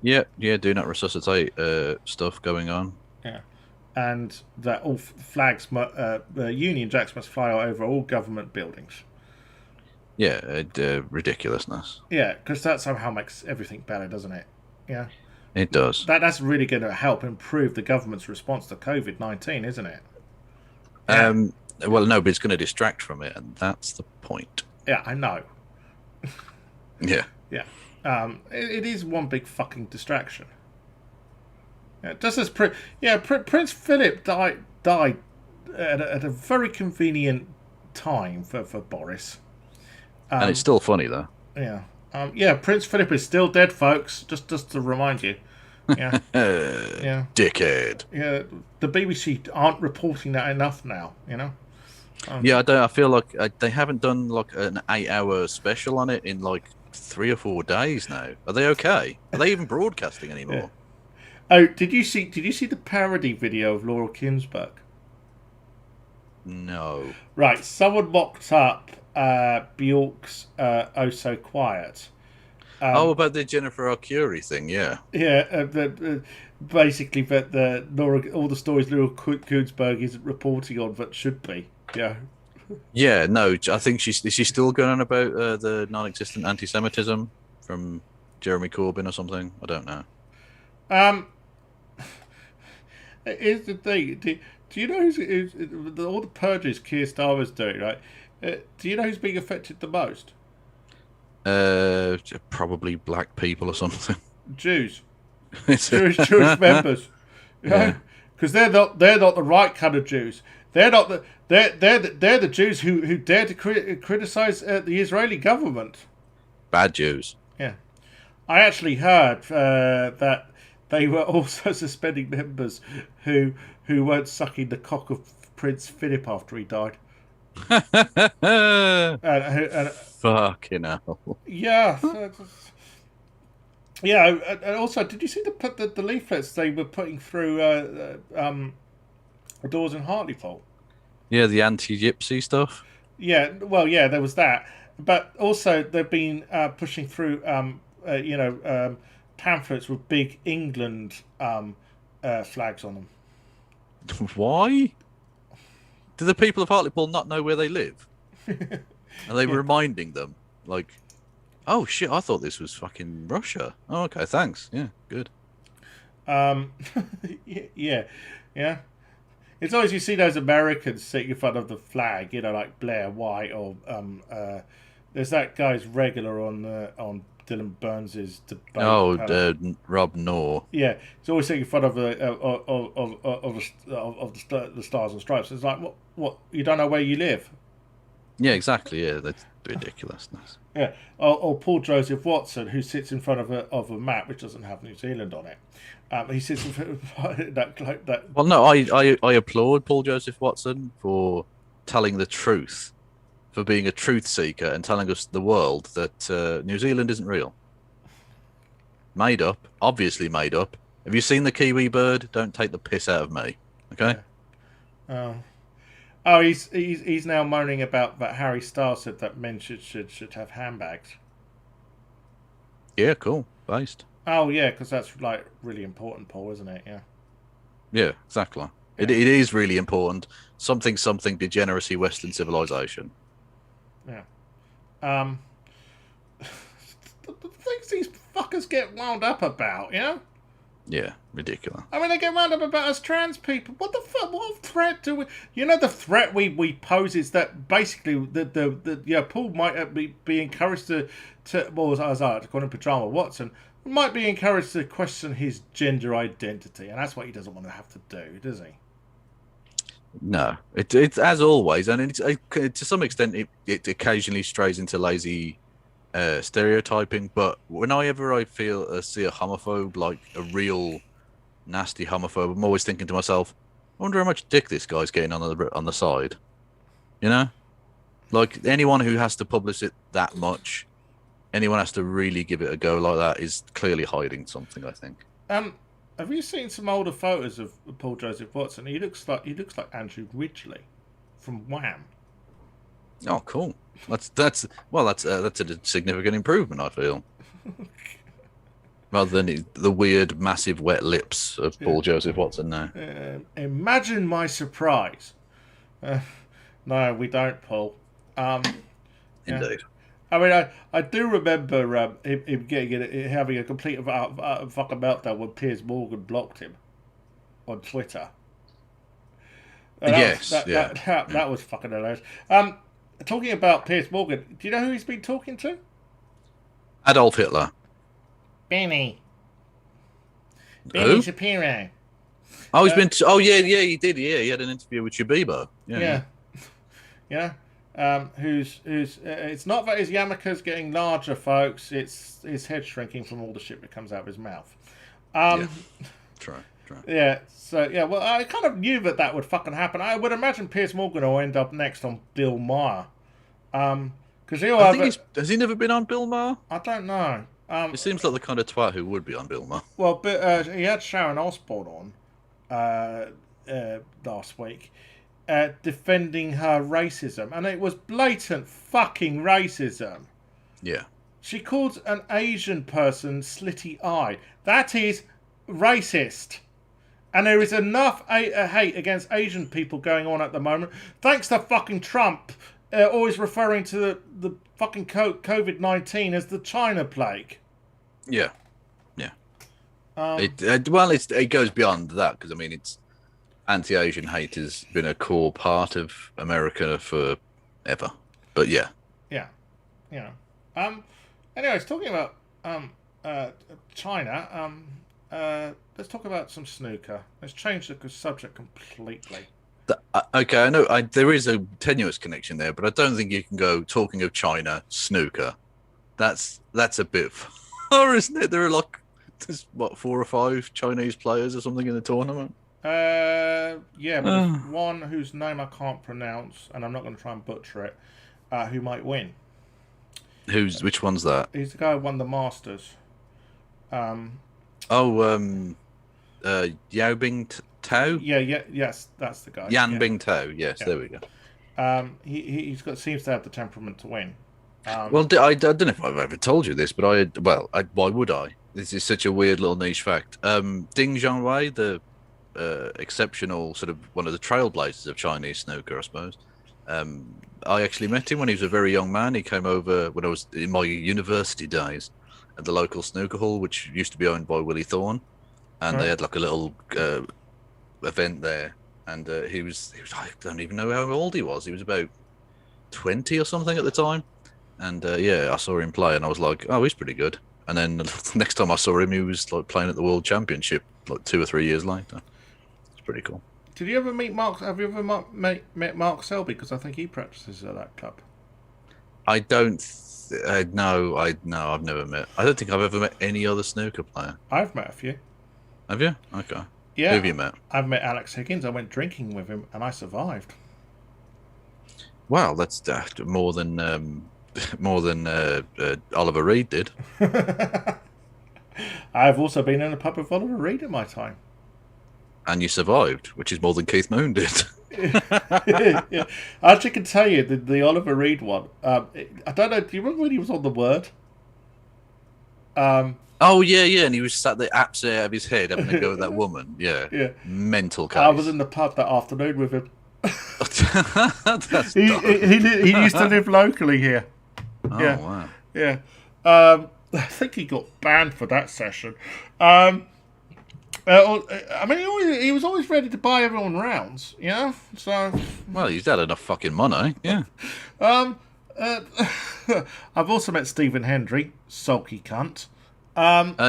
Yeah, do not resuscitate stuff going on. Yeah. And that all flags, Union Jacks must fly over all government buildings. Yeah, ridiculousness. Yeah, because that somehow makes everything better, doesn't it? Yeah. It does. That's really going to help improve the government's response to COVID-19, isn't it? Yeah. Well, no, but it's going to distract from it, and that's the point. Yeah, I know. Yeah. Yeah. It is one big fucking distraction. Yeah, just as Prince Philip died at a very convenient time for Boris. And it's still funny though. Yeah. Prince Philip is still dead, folks. Just to remind you. Yeah. Yeah. Dickhead. Yeah. The BBC aren't reporting that enough now. Yeah, I feel like they haven't done like an 8-hour special on it in like 3 or 4 days now. Are they okay? Are they even broadcasting anymore? Yeah. Oh, did you see the parody video of Laura Kinsberg? No. Right, someone mocked up Bjork's "Oh So Quiet." About the Jennifer Arcuri thing, yeah. Yeah, basically that all the stories Laura Kinsberg isn't reporting on that should be. Yeah. Yeah, no, I think is she still going on about the non-existent anti-Semitism from Jeremy Corbyn or something? I don't know. Here's the thing. Do you know who's all the purges Keir Starmer's doing, right? Do you know who's being affected the most? Probably black people or something. Jews. Jewish members. Yeah. Because they're not the right kind of Jews. They're the Jews who dare to criticize the Israeli government. Bad Jews. Yeah, I actually heard that they were also suspending members who weren't sucking the cock of Prince Philip after he died. and Fucking hell. Yeah. Yeah, and also, did you see the leaflets they were putting through the doors in Hartlepool? Yeah, the anti-gypsy stuff. Yeah, well, yeah, there was that, but also they've been pushing through, pamphlets with big England flags on them. Why? Do the people of Hartlepool not know where they live? Are they reminding them, like, oh shit, I thought this was fucking Russia. Oh, okay, thanks. Yeah, good. Yeah. It's always you see those Americans sitting in front of the flag, like Blair White or there's that guy's regular on Dylan Burns's debate. Rob Knorr. Yeah, he's always sitting in front of the Stars and Stripes. It's like, what? You don't know where you live? Yeah, exactly. Yeah, that's ridiculousness. Yeah, or Paul Joseph Watson, who sits in front of a map which doesn't have New Zealand on it. He sits in front of that. Well, no, I applaud Paul Joseph Watson for telling the truth, for being a truth seeker and telling us the world that New Zealand isn't real. Made up, obviously made up. Have you seen the Kiwi bird? Don't take the piss out of me, okay? Yeah. Oh, he's now moaning about that Harry Styles said that men should have handbags. Yeah, cool. Based. Oh yeah, because that's like really important, Paul, isn't it? Yeah. Yeah, exactly. Yeah. It is really important. Something degeneracy Western civilization. Yeah. The things these fuckers get wound up about, Yeah, ridiculous. I mean, they get wound up about us trans people. What the fuck? What threat do we? The threat we pose is that basically Paul might be encouraged to well, as I like to call him, Pajama Watson, might be encouraged to question his gender identity, and that's what he doesn't want to have to do, does he? No, it's as always, and to some extent it occasionally strays into lazy stereotyping. But whenever I see a homophobe, like a real nasty homophobe, I'm always thinking to myself, I wonder how much dick this guy's getting on the side. You know, like anyone who has to publish it that much, anyone has to really give it a go like that is clearly hiding something, I think. Um, have you seen some older photos of Paul Joseph Watson? He looks like Andrew Ridgeley from Wham. Oh, cool. That's a significant improvement, I feel. Rather than the weird, massive, wet lips of Paul Joseph Watson now. Imagine my surprise. Uh, no, we don't, Paul. Um, yeah. Indeed. I mean, I do remember him having a complete fucking meltdown when Piers Morgan blocked him on Twitter. Yes, yeah. That was fucking hilarious. Talking about Piers Morgan, do you know who he's been talking to? Adolf Hitler. Benny Who? Shapiro. Oh, he's been. Oh, yeah, he did. Yeah, he had an interview with Shabibo. Yeah. Yeah. Who's it's not that his yarmulke's getting larger, folks. It's his head shrinking from all the shit that comes out of his mouth. Yeah. Try. Yeah. So yeah. Well, I kind of knew that would fucking happen. I would imagine Piers Morgan will end up next on Bill Maher. Because has he never been on Bill Maher? I don't know. It seems like the kind of twat who would be on Bill Maher. Well, but he had Sharon Osbourne on last week. Defending her racism, and it was blatant fucking racism. Yeah. She called an Asian person slitty eye. That is racist. And there is enough hate against Asian people going on at the moment, thanks to fucking Trump always referring to the fucking COVID-19 as the China plague. Yeah. It goes beyond that, because I mean, it's anti-Asian hate has been a core part of America forever. But yeah. Anyways, talking about China, let's talk about some snooker. Let's change the subject completely. Okay, I know there is a tenuous connection there, but I don't think you can go talking of China snooker. That's a bit far, isn't it? There are there's 4 or 5 Chinese players or something in the tournament. But there's one whose name I can't pronounce, and I'm not going to try and butcher it, who might win. Which one's that? He's the guy who won the Masters. Yao Bing Tao? Yes, that's the guy. Bing Tao, yes, there we go. Seems to have the temperament to win. I don't know if I've ever told you this, but why would I? This is such a weird little niche fact. Ding Zhongwei, the exceptional sort of one of the trailblazers of Chinese snooker, I suppose. I actually met him when he was a very young man. He came over when I was in my university days at the local snooker hall, which used to be owned by Willie Thorne, and they had like a little event there. And he was I don't even know how old he was. He was about 20 or something at the time. And I saw him play, and I was like, oh, he's pretty good. And then the next time I saw him, he was like playing at the World Championship like 2 or 3 years later. It's pretty cool. Did you ever meet Mark? Have you ever met Mark Selby? Because I think he practices at that club. I don't. No, I've never met. I don't think I've ever met any other snooker player. I've met a few. Have you? Okay. Yeah. Who have you met? I've met Alex Higgins. I went drinking with him, and I survived. Wow, that's more than Oliver Reed did. I've also been in a pub with Oliver Reed in my time. And you survived, which is more than Keith Moon did. Yeah. I actually can tell you the Oliver Reed one. I don't know. Do you remember when he was on The Word? Oh yeah, and he was sat there absolutely out of his head having a go at that woman. Yeah. Mental case. I was in the pub that afternoon with him. That's he used to live locally here. Oh, yeah. Wow. Yeah. I think he got banned for that session. I mean, he was always ready to buy everyone rounds, you know? So. Well, he's had enough fucking money, yeah. I've also met Stephen Hendry, sulky cunt.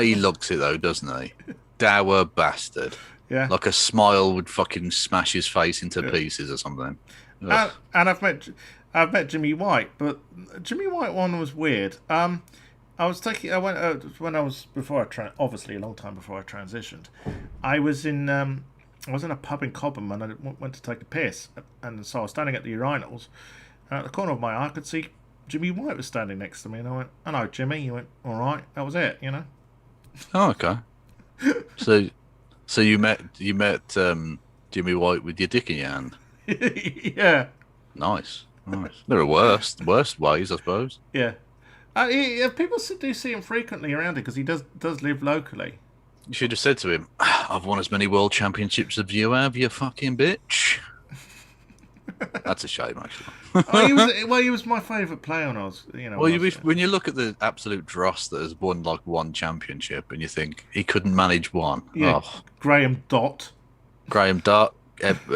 He looks it though, doesn't he? Dour bastard. Yeah. Like a smile would fucking smash his face into pieces or something. And I've met Jimmy White, but Jimmy White one was weird. I went when I was obviously a long time before I transitioned. I was in a pub in Cobham and I went to take a piss, and so I was standing at the urinals. And at the corner of my eye, I could see Jimmy White was standing next to me, and I went, "Hello, Jimmy." He went, "All right." That was it, you know. Oh, okay. So you met Jimmy White with your dick in your hand. Yeah, Nice. There are worse ways, I suppose. yeah. People do see him frequently around here because he does live locally. You should have said to him, "I've won as many world championships as you have, you fucking bitch." That's a shame, actually. He was my favourite player when I was, When you look at the absolute dross that has won like one championship, and you think he couldn't manage one. Yeah, Oh, Graham Dott. Graham Duck,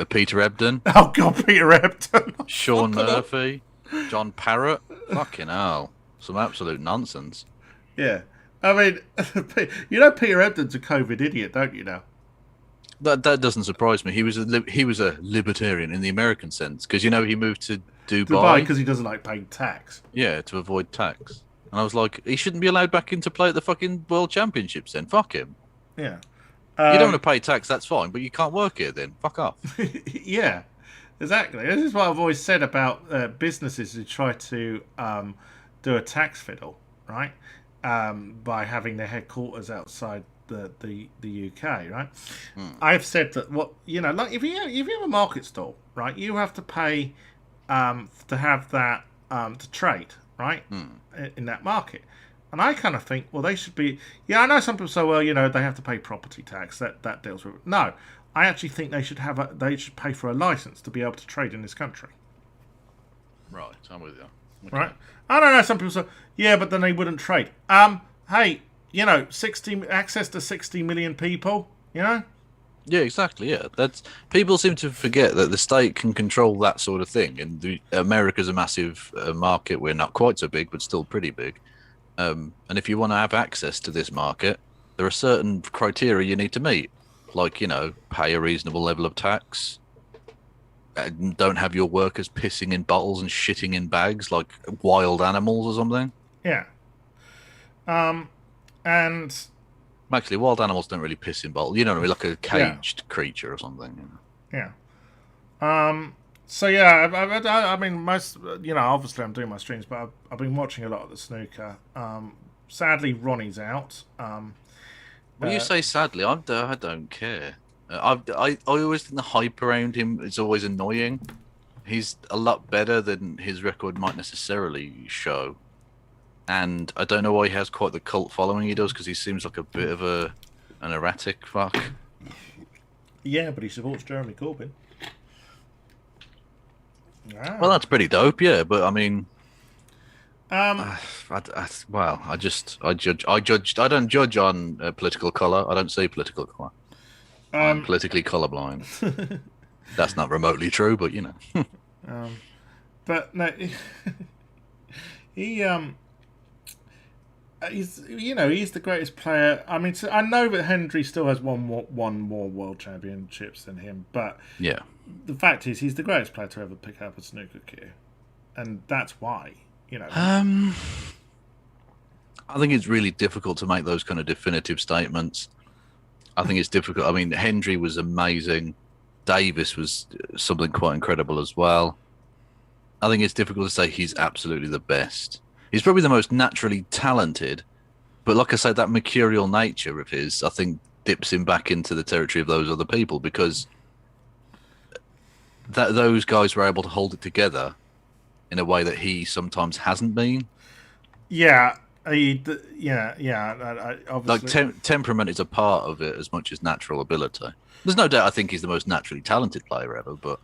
Peter Ebdon, Oh God, Peter Ebdon. Sean Murphy, John Parrott. Fucking hell, some absolute nonsense. Yeah, I mean, Peter Ebdon's a COVID idiot, don't you know? That doesn't surprise me. He was a libertarian in the American sense because he moved to Dubai because he doesn't like paying tax. Yeah, to avoid tax. And I was like, he shouldn't be allowed back into play at the fucking World Championships then. Fuck him. Yeah. You don't want to pay tax, that's fine, but you can't work here then. Fuck off. Yeah, exactly. This is what I've always said about businesses who try to do a tax fiddle, right? By having their headquarters outside the UK, right? I've said that like if you have a market stall, right, you have to pay to have that to trade, right, in that market. And I kind of think, well, they should be. Yeah, I know some people say, well, they have to pay property tax. That deals with it. No, I actually think they should pay for a license to be able to trade in this country. Right, I'm with you. Okay. Right. I don't know. Some people say, yeah, but then they wouldn't trade. Hey, 60 access to 60 million people. Yeah, exactly. Yeah, that's people seem to forget that the state can control that sort of thing. And America's a massive market. We're not quite so big, but still pretty big. And if you want to have access to this market, there are certain criteria you need to meet, like pay a reasonable level of tax. Don't have your workers pissing in bottles and shitting in bags like wild animals or something. Yeah. And actually, wild animals don't really piss in bottles. Like a caged creature or something. Yeah. So yeah, I mean, most obviously I'm doing my streams, but I've been watching a lot of the snooker. Sadly, Ronnie's out. When you say sadly, I don't care. I always think the hype around him is always annoying. He's a lot better than his record might necessarily show, and I don't know why he has quite the cult following he does because he seems like a bit of an erratic fuck. Yeah, but he supports Jeremy Corbyn. Ah. Well, that's pretty dope, yeah. But I mean, I don't judge on political color. I don't see political color. I'm politically colorblind. That's not remotely true, but but no, he's the greatest player. I mean, I know that Hendry still has one more world championships than him, but yeah. The fact is, he's the greatest player to ever pick up a snooker cue, and that's why, I think it's really difficult to make those kind of definitive statements. I think it's difficult. I mean, Hendry was amazing. Davis was something quite incredible as well. I think it's difficult to say he's absolutely the best. He's probably the most naturally talented, but like I said, that mercurial nature of his, I think, dips him back into the territory of those other people because those guys were able to hold it together in a way that he sometimes hasn't been. Yeah, obviously. Like temperament is a part of it as much as natural ability. There's no doubt I think he's the most naturally talented player ever, but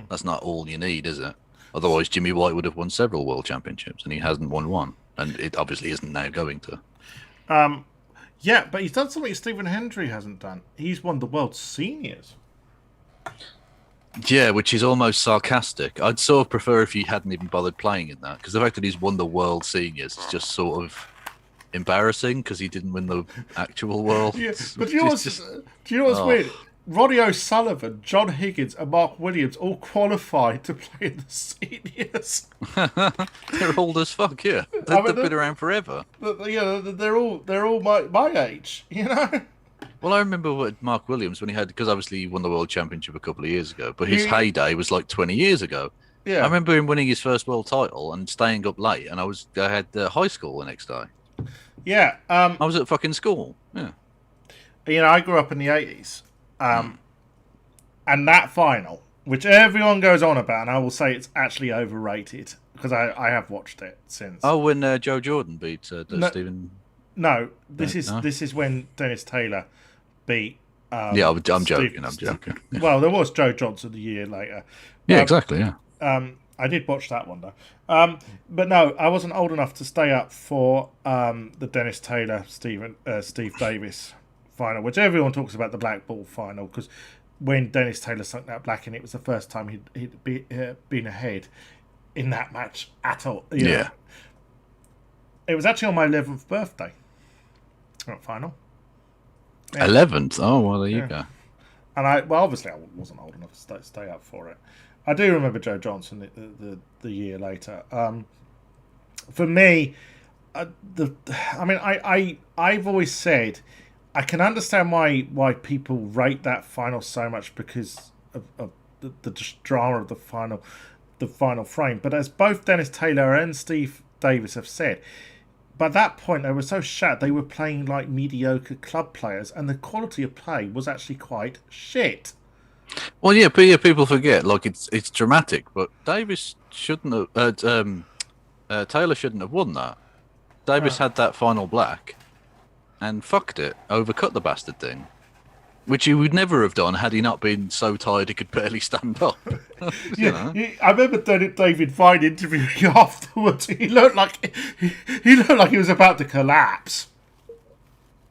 that's not all you need, is it? Otherwise, Jimmy White would have won several world championships, and he hasn't won one, and it obviously isn't now going to. Yeah, but he's done something Stephen Hendry hasn't done. He's won the world seniors. Yeah, which is almost sarcastic. I'd sort of prefer if he hadn't even bothered playing in that, because the fact that he's won the world seniors is just sort of embarrassing because he didn't win the actual world. Yeah, but do you know what's weird? Ronnie O'Sullivan, John Higgins, and Mark Williams all qualified to play in the seniors. They're old as fuck, yeah. I mean, They've been around forever. They're all my age, you know. Well, I remember what Mark Williams when he had, because obviously he won the World Championship a couple of years ago, but his heyday was like 20 years ago. Yeah, I remember him winning his first world title and staying up late, and I had high school the next day. Yeah, I was at fucking school. Yeah, I grew up in the 80s, and that final, which everyone goes on about, and I will say it's actually overrated because I have watched it since. Oh, when Joe Jordan beat Stephen. No, this is when Dennis Taylor beat. Yeah, I'm joking. I'm joking. Yeah. Well, there was Joe Johnson the year later. Yeah, exactly. Yeah. I did watch that one though. But no, I wasn't old enough to stay up for the Dennis Taylor Steve Davis final, which everyone talks about, the black ball final, because when Dennis Taylor sunk that black in, it was the first time he'd been ahead in that match at all. You know. It was actually on my 11th birthday. That final. 11th. Oh well, there you go. And obviously I wasn't old enough to stay up for it. I do remember Joe Johnson the year later. For me, I've always said I can understand why people rate that final so much because of the drama of the final frame. But as both Dennis Taylor and Steve Davis have said, by that point they were so shattered they were playing like mediocre club players, and the quality of play was actually quite shit. Well, yeah, people forget. Like it's dramatic, but Davis shouldn't have. Taylor shouldn't have won that. Davis had that final black, and fucked it, overcut the bastard thing, which he would never have done had he not been so tired he could barely stand up. I remember David Vine interviewing afterwards. He looked like he was about to collapse.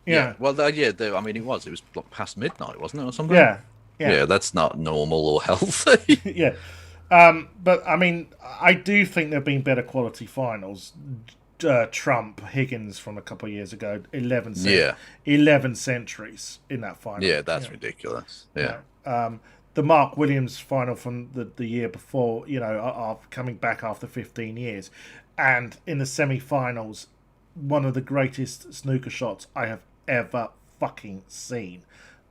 Yeah. Well, I mean, it was like past midnight, wasn't it, or something? Yeah, that's not normal or healthy. Yeah. But I mean, I do think there have been better quality finals. Trump, Higgins from a couple of years ago, 11 centuries in that final. Yeah, that's ridiculous. Yeah. The Mark Williams final from the year before, coming back after 15 years. And in the semi-finals, one of the greatest snooker shots I have ever fucking seen,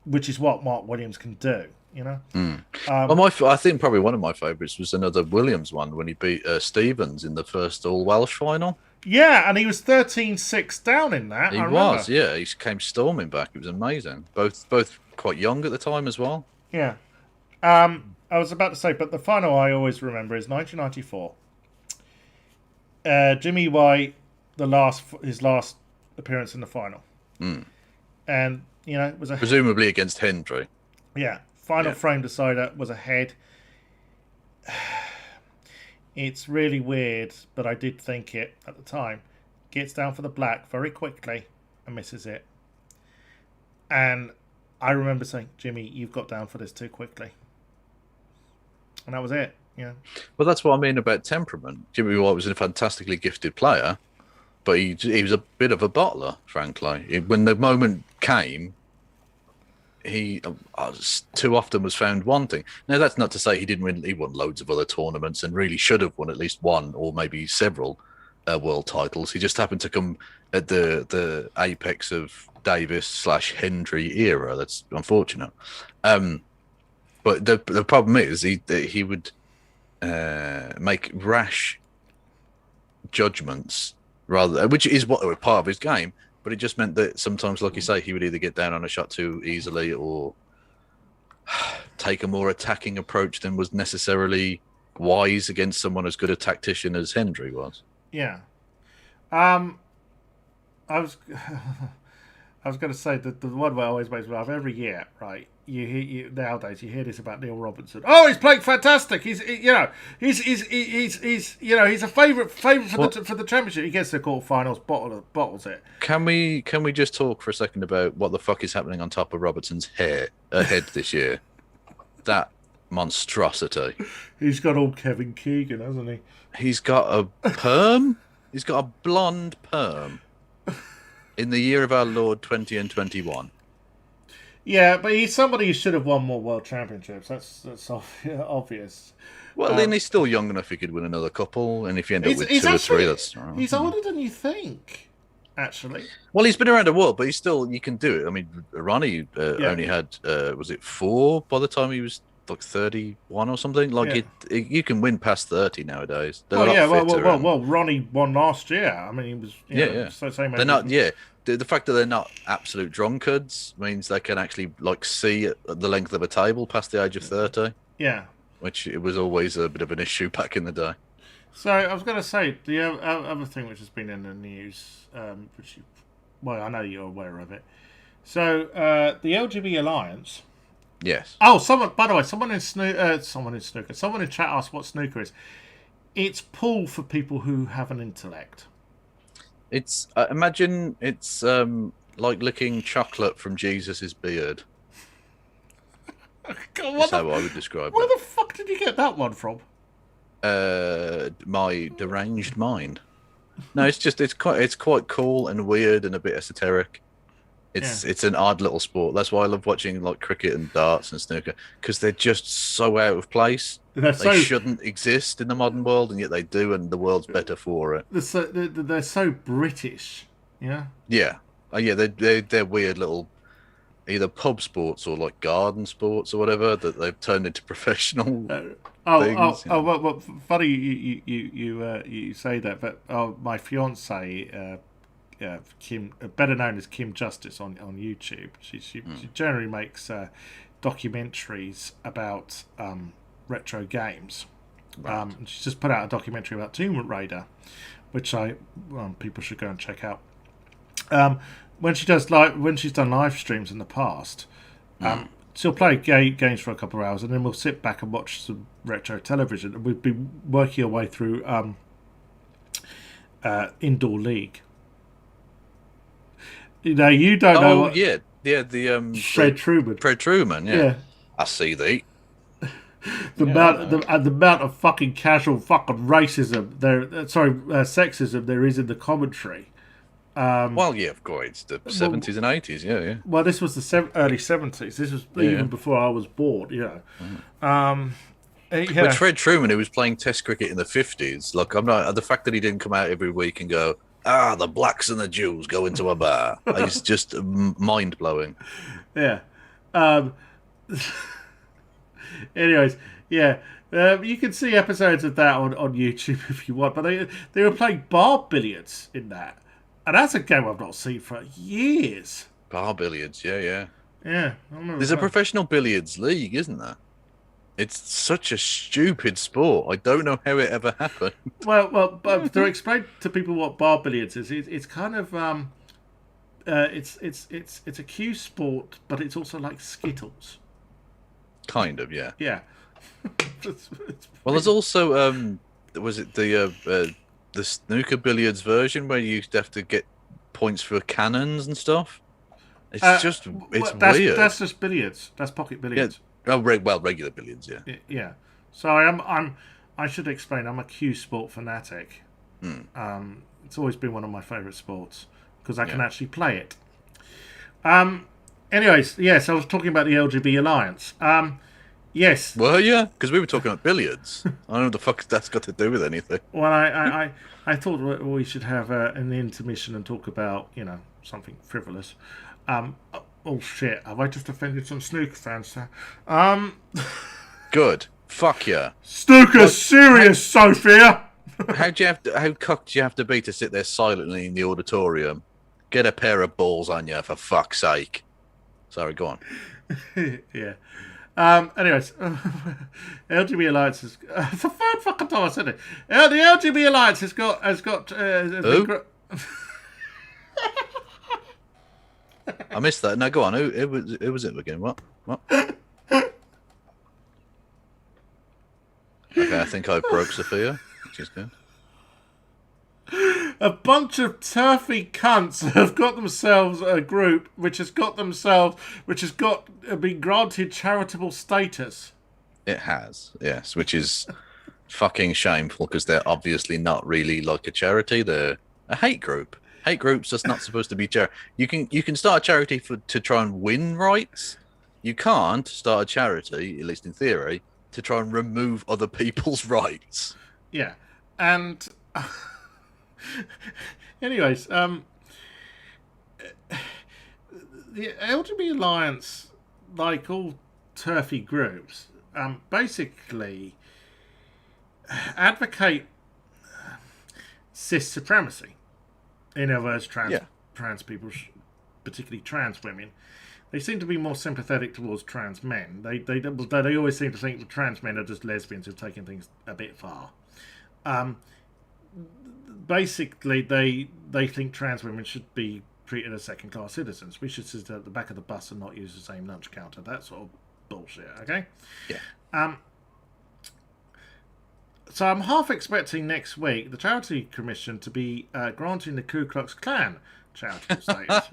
which is what Mark Williams can do, Well, I think probably one of my favourites was another Williams one when he beat Stevens in the first All-Welsh final. Yeah, and he was 13-6 down in that. He was, yeah. He came storming back. It was amazing. Both quite young at the time as well. Yeah. I was about to say, but the final I always remember is 1994. Jimmy White, his last appearance in the final. And, it was presumably against Hendry. Yeah. Final frame decider was ahead. It's really weird, but I did think it at the time. Gets down for the black very quickly and misses it. And I remember saying, Jimmy, you've got down for this too quickly. And that was it. Yeah. Well, that's what I mean about temperament. Jimmy White was a fantastically gifted player, but he was a bit of a bottler, frankly. When the moment came, he too often was found wanting. Now, that's not to say he didn't win. He won loads of other tournaments and really should have won at least one or maybe several world titles. He just happened to come at the apex of Davis/Hendry era. That's unfortunate. But the problem is he would make rash judgments which is what were part of his game. But it just meant that sometimes, like you say, he would either get down on a shot too easily or take a more attacking approach than was necessarily wise against someone as good a tactician as Hendry was. Yeah. I was going to say that the one that always makes me laugh every year, right? Nowadays you hear this about Neil Robinson. Oh, he's playing fantastic. He's a favourite for the championship. He gets to the quarterfinals, bottles it. Can we just talk for a second about what the fuck is happening on top of Robertson's head this year? That monstrosity. He's got old Kevin Keegan, hasn't he? He's got a perm. He's got a blonde perm. In the year of our Lord 20 and 21. Yeah, but he's somebody who should have won more world championships. That's obvious. Well, then he's still young enough he could win another couple, and if you end up with He's two or three, actually that's all right. he's older than you think. Actually, Well, he's been around the world, but he's still, you can do it. I mean, Ronnie only had, was it 4 by the time he was like 31 or something? Like, you can win past 30 nowadays. They're well, Ronnie won last year. I mean, he was, so same. They're not, the fact that they're not absolute drunkards means they can actually, like, see the length of a table past the age of 30. Yeah. Which it was always a bit of an issue back in the day. So I was going to say the other thing which has been in the news, which I know you're aware of it. So the LGB Alliance. Yes. Oh, by the way, someone in Snooker, someone in chat asked what Snooker is. It's pool for people who have an intellect. It's imagine it's like licking chocolate from Jesus's beard. God, That's how I would describe it. Where the fuck did you get that one from? My deranged mind. No, it's quite cool and weird and a bit esoteric. It's an odd little sport. That's why I love watching like cricket and darts and snooker, because they're just so out of place. They shouldn't exist in the modern world, and yet they do, and the world's better for it. They're so British. Yeah. Yeah. Yeah. They're weird little either pub sports or like garden sports or whatever that they've turned into professional things. Well, funny you say that, but my fiance Kim, better known as Kim Justice on YouTube, she generally makes documentaries about retro games. Right. She's just put out a documentary about Tomb Raider, which people should go and check out. When she's done live streams in the past, she'll play games for a couple of hours, and then we'll sit back and watch some retro television. And we've been working our way through Indoor League. You know, you don't know. Oh yeah, the Fred Truman. Fred Truman, yeah. I see thee. The amount of fucking casual fucking racism sexism there is in the commentary. Well, yeah, of course, it's the 70s and 80s, yeah. Well, this was the early 70s. This was even before I was born, you know. But Fred Truman, who was playing Test cricket in the 50s, look, the fact that he didn't come out every week and go, the blacks and the Jews go into a bar, it's just mind blowing. Yeah. Anyways, yeah. You can see episodes of that on YouTube if you want, but they were playing bar billiards in that. And that's a game I've not seen for years. Bar billiards, yeah. Yeah. There's a professional billiards league, isn't there? It's such a stupid sport. I don't know how it ever happened. Well, but to explain to people what bar billiards is, it's kind of it's a cue sport, but it's also like Skittles. Kind of, yeah. Yeah. Well, there's also was it the snooker billiards version where you have to get points for cannons and stuff? It's weird. That's just billiards. That's pocket billiards. Yeah. Oh, regular billiards, yeah. Yeah. So I should explain. I'm a cue sport fanatic. It's always been one of my favourite sports because I can actually play it. Anyways, yes, I was talking about the LGB Alliance. Yes. Were you? Because we were talking about billiards. I don't know what the fuck that's got to do with anything. Well, I thought we should have an intermission and talk about, something frivolous. Oh shit! Have I just offended some snooker fans? Good. Fuck yeah. Snooker's serious, Sophia. How cocked do you have to be to sit there silently in the auditorium? Get a pair of balls on you, for fuck's sake. Sorry, go on. Yeah. Anyways, LGB Alliance is the third fucking time I said it. The LGB Alliance has got. I missed that. No, go on. Who was it again? What? Okay, I think I broke Sophia, which is good. A bunch of turfy cunts have got themselves a group which has been granted charitable status. It has, yes, which is fucking shameful because they're obviously not really like a charity. They're a hate group. Hate groups are not supposed to be charity. You can start a charity to try and win rights. You can't start a charity, at least in theory, to try and remove other people's rights. Yeah, and anyways, the LGBT Alliance, like all turfy groups, basically advocate cis supremacy. In other words, trans people, particularly trans women, they seem to be more sympathetic towards trans men. They always seem to think that trans men are just lesbians who've taken things a bit far. Basically, they think trans women should be treated as second-class citizens. We should sit at the back of the bus and not use the same lunch counter. That sort of bullshit. Okay. Yeah. So I'm half expecting next week the Charity Commission to be granting the Ku Klux Klan charitable status.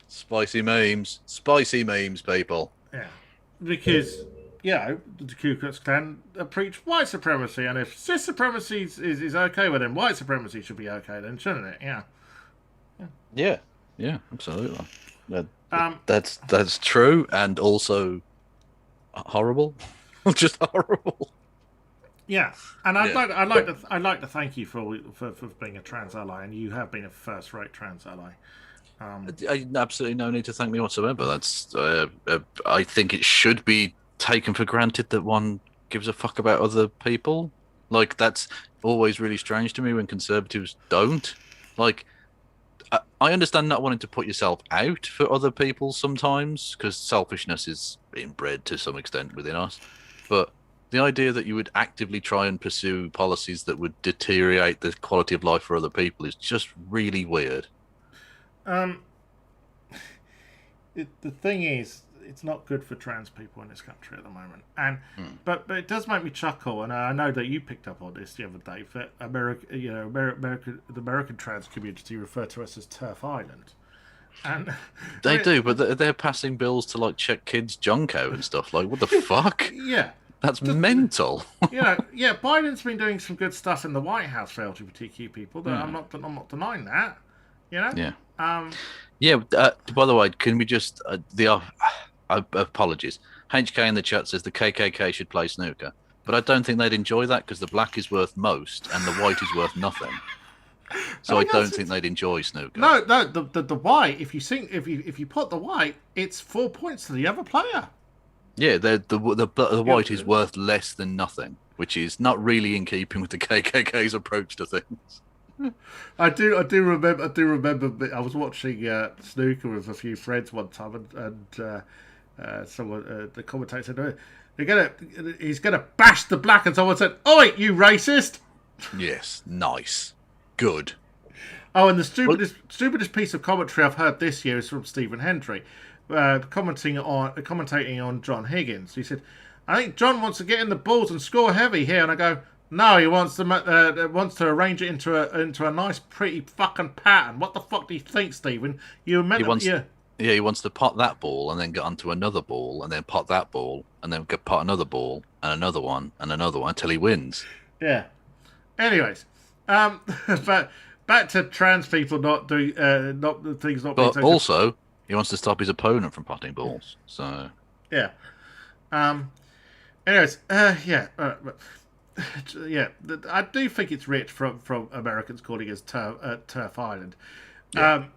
Spicy memes, people. Yeah, because the Ku Klux Klan preach white supremacy, and if cis supremacy is okay with them, white supremacy should be okay then, shouldn't it? Yeah, absolutely. That's true, and also horrible, just horrible. Yeah, and I'd like to thank you for being a trans ally, and you have been a first-rate trans ally. Absolutely no need to thank me whatsoever. That's I think it should be taken for granted that one gives a fuck about other people. Like, that's always really strange to me when conservatives don't. Like, I understand not wanting to put yourself out for other people sometimes, because selfishness is inbred to some extent within us, but the idea that you would actively try and pursue policies that would deteriorate the quality of life for other people is just really weird. The thing is, it's not good for trans people in this country at the moment, and but it does make me chuckle, and I know that you picked up on this the other day. That the American trans community refer to us as Turf Island, and they do, but they're passing bills to like check kids' junk out and stuff. Like, what the fuck? Yeah. That's mental. Biden's been doing some good stuff in the White House for LGBTQ people. I'm not denying that. Yeah. By the way, can we just apologies. HK in the chat says the KKK should play snooker, but I don't think they'd enjoy that because the black is worth most and the white is worth nothing. So I don't think they'd enjoy snooker. No, the white. If you put the white, it's 4 points to the other player. Yeah, the white is worth less than nothing, which is not really in keeping with the KKK's approach to things. I do remember. I was watching snooker with a few friends one time, and someone, the commentator said, "He's gonna bash the black," and someone said, "Oi, you racist!" Yes, nice, good. Oh, and the stupidest piece of commentary I've heard this year is from Stephen Hendry. Commentating on John Higgins. He said, "I think John wants to get in the balls and score heavy here," and I go, "No, he wants to arrange it into a nice, pretty fucking pattern. What the fuck do you think, Stephen? He wants to pot that ball and then get onto another ball and then pot that ball and then pot another ball and another one until he wins." Yeah. Anyways, but back to trans people not doing things not. But also, he wants to stop his opponent from potting balls. So yeah. Anyways, I do think it's rich from Americans calling us Turf Island. Joe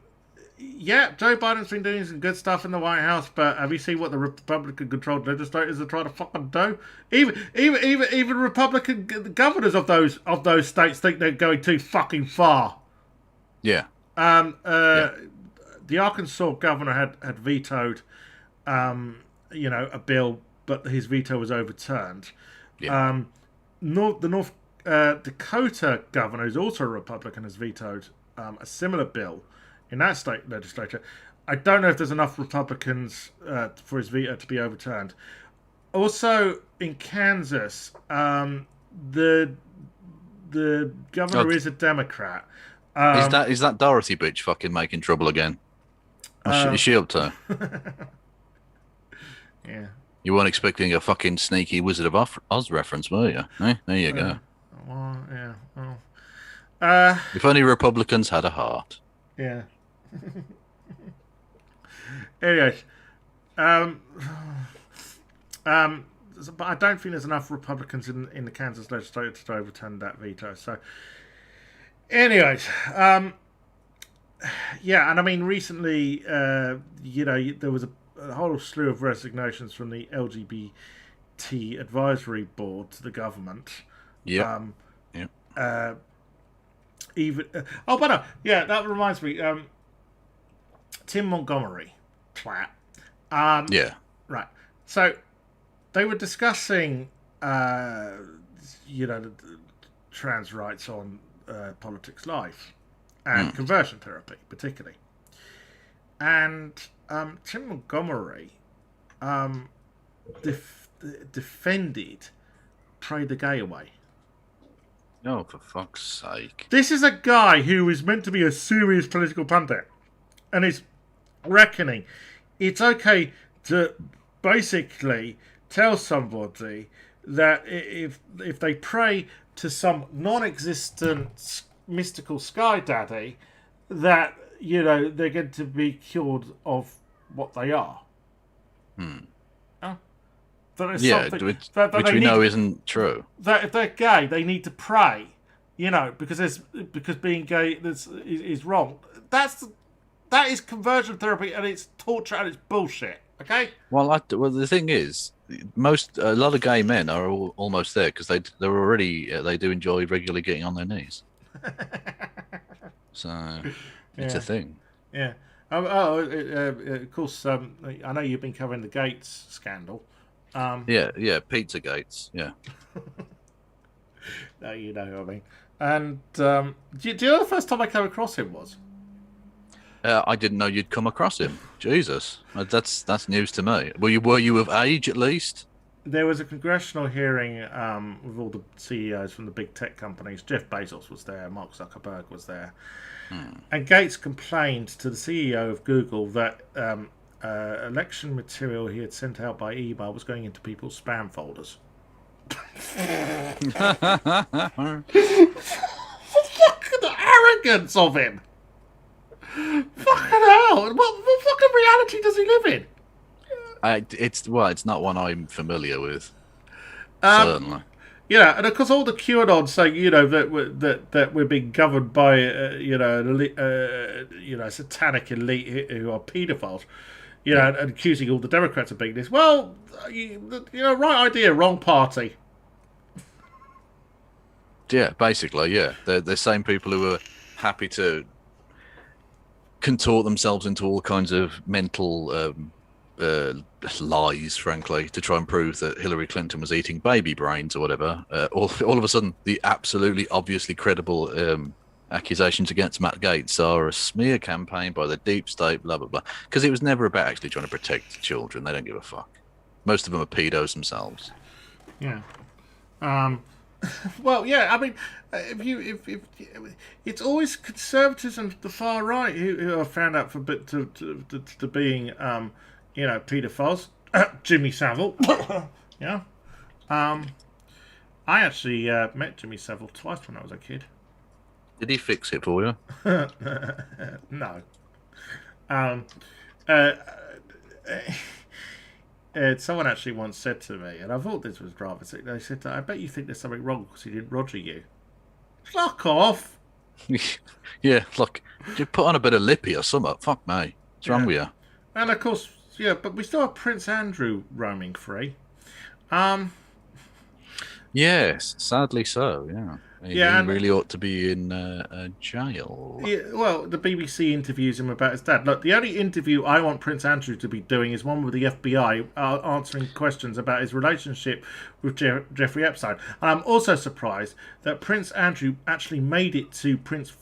Biden's been doing some good stuff in the White House, but have you seen what the Republican-controlled legislators are trying to fucking do? Even Republican governors of those states think they're going too fucking far. Yeah. The Arkansas governor had vetoed, a bill, but his veto was overturned. Yeah. The North Dakota governor, who's also a Republican, has vetoed a similar bill in that state legislature. I don't know if there's enough Republicans for his veto to be overturned. Also, in Kansas, the governor is a Democrat. Is that Dorothy bitch fucking making trouble again? Is she up to? Yeah. You weren't expecting a fucking sneaky Wizard of Oz reference, were you? There you go. Well, yeah. If only Republicans had a heart. Yeah. Anyways, um, but I don't think there's enough Republicans in the Kansas legislature to overturn that veto. So, anyways, yeah, and I mean, recently, there was a whole slew of resignations from the LGBT advisory board to the government. Yep. Um, Yep. Even oh, but no, yeah, that reminds me. Tim Montgomery, twat. Yeah. Right. So they were discussing, the trans rights on Politics Live and conversion therapy, particularly. And Tim Montgomery defended Pray the Gay Away. Oh, for fuck's sake. This is a guy who is meant to be a serious political pundit and is reckoning it's okay to basically tell somebody that if they pray to some non-existent mystical sky daddy, that they're going to be cured of what they are. Yeah, which we know isn't true. That if they're gay, they need to pray, because being gay is wrong. That is conversion therapy, and it's torture, and it's bullshit. Okay. Well, the thing is, a lot of gay men are almost there because they're already they do enjoy regularly getting on their knees. So it's a thing. Yeah. Of course. I know you've been covering the Gates scandal. Yeah, Pizzagates. Yeah. No, you know what I mean. And do you know the first time I came across him was? I didn't know you'd come across him. Jesus, that's news to me. Were you of age at least? There was a congressional hearing with all the CEOs from the big tech companies. Jeff Bezos was there. Mark Zuckerberg was there. And Gates complained to the CEO of Google that election material he had sent out by email was going into people's spam folders. Look at the arrogance of him. Fucking hell! What fucking reality does he live in? It's not one I'm familiar with. Certainly. Yeah, and of course all the QAnon saying that we're being governed by a satanic elite who are paedophiles, and accusing all the Democrats of being this. Well, right idea, wrong party. Yeah, basically, yeah. They're the same people who are happy to contort themselves into all kinds of mental lies, frankly, to try and prove that Hillary Clinton was eating baby brains or whatever. All of a sudden, the absolutely obviously credible accusations against Matt Gaetz are a smear campaign by the deep state, blah, blah, blah. Because it was never about actually trying to protect children. They don't give a fuck. Most of them are pedos themselves. Yeah. Well, yeah. I mean, if it's always conservatives and the far right who are found out to being paedophiles. Jimmy Savile. Yeah. I actually met Jimmy Savile twice when I was a kid. Did he fix it for you? No. Someone actually once said to me, and I thought this was rather sick, they said, I bet you think there's something wrong because he didn't Roger you. Fuck off! Yeah, look, you put on a bit of lippy or something. Fuck me. What's wrong with you? And of course, but we still have Prince Andrew roaming free. Yes, sadly so, yeah. He really ought to be in jail. Yeah, well, the BBC interviews him about his dad. Look, the only interview I want Prince Andrew to be doing is one with the FBI answering questions about his relationship with Jeffrey Epstein. And I'm also surprised that Prince Andrew actually made it to Prince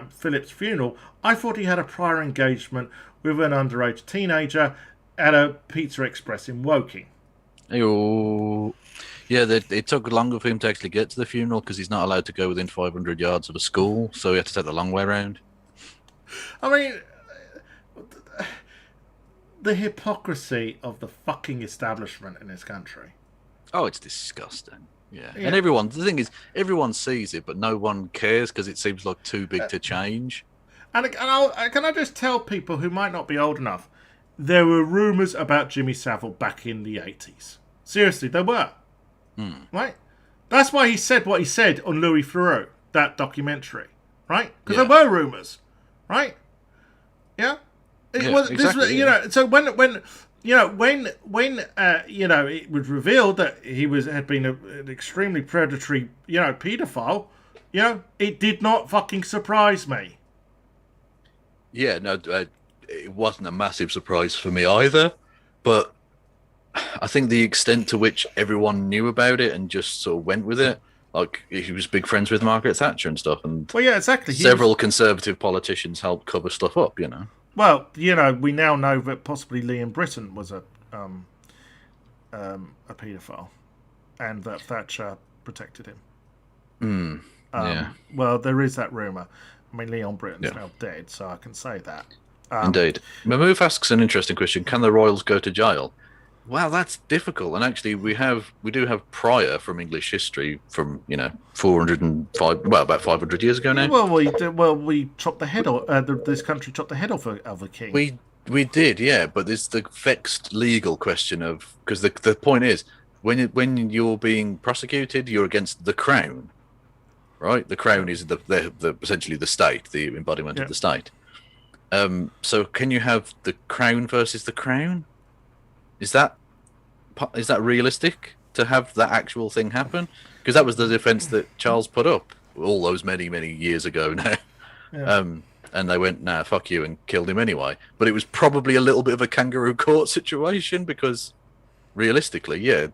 Philip's funeral. I thought he had a prior engagement with an underage teenager at a Pizza Express in Woking. Oh, yeah, it took longer for him to actually get to the funeral because he's not allowed to go within 500 yards of a school, so he had to take the long way around. I mean, the hypocrisy of the fucking establishment in this country. Oh, it's disgusting. Yeah. And the thing is, everyone sees it, but no one cares because it seems like too big to change. And can I just tell people who might not be old enough, there were rumours about Jimmy Savile back in the 80s. Seriously, there were. Right? That's why he said what he said on Louis Theroux, that documentary. Right? Because there were rumours. Right? Yeah? It was exactly, this, so when it was revealed that he had been an extremely predatory, paedophile, it did not fucking surprise me. Yeah, no, it wasn't a massive surprise for me either, but I think the extent to which everyone knew about it and just sort of went with it, like he was big friends with Margaret Thatcher and stuff, and well, yeah, exactly. Several conservative politicians helped cover stuff up, Well, we now know that possibly Liam Britton was a paedophile, and that Thatcher protected him. Well, there is that rumor. I mean, Leon Britton's now dead, so I can say that. Indeed. Mahmouf asks an interesting question: can the royals go to jail? Well, that's difficult, and actually, we do have prior from English history from 405, about 500 years ago now. Well, we chopped the head off. This country chopped the head off of a king. We did, yeah, but there's the vexed legal question of, because the point is, when you're being prosecuted, you're against the crown, right? The crown is the essentially the state, the embodiment of the state. So can you have the crown versus the crown? Is that realistic to have that actual thing happen? Because that was the defense that Charles put up all those many years ago now. Yeah. And they went, nah, fuck you, and killed him anyway. But it was probably a little bit of a kangaroo court situation, because realistically, you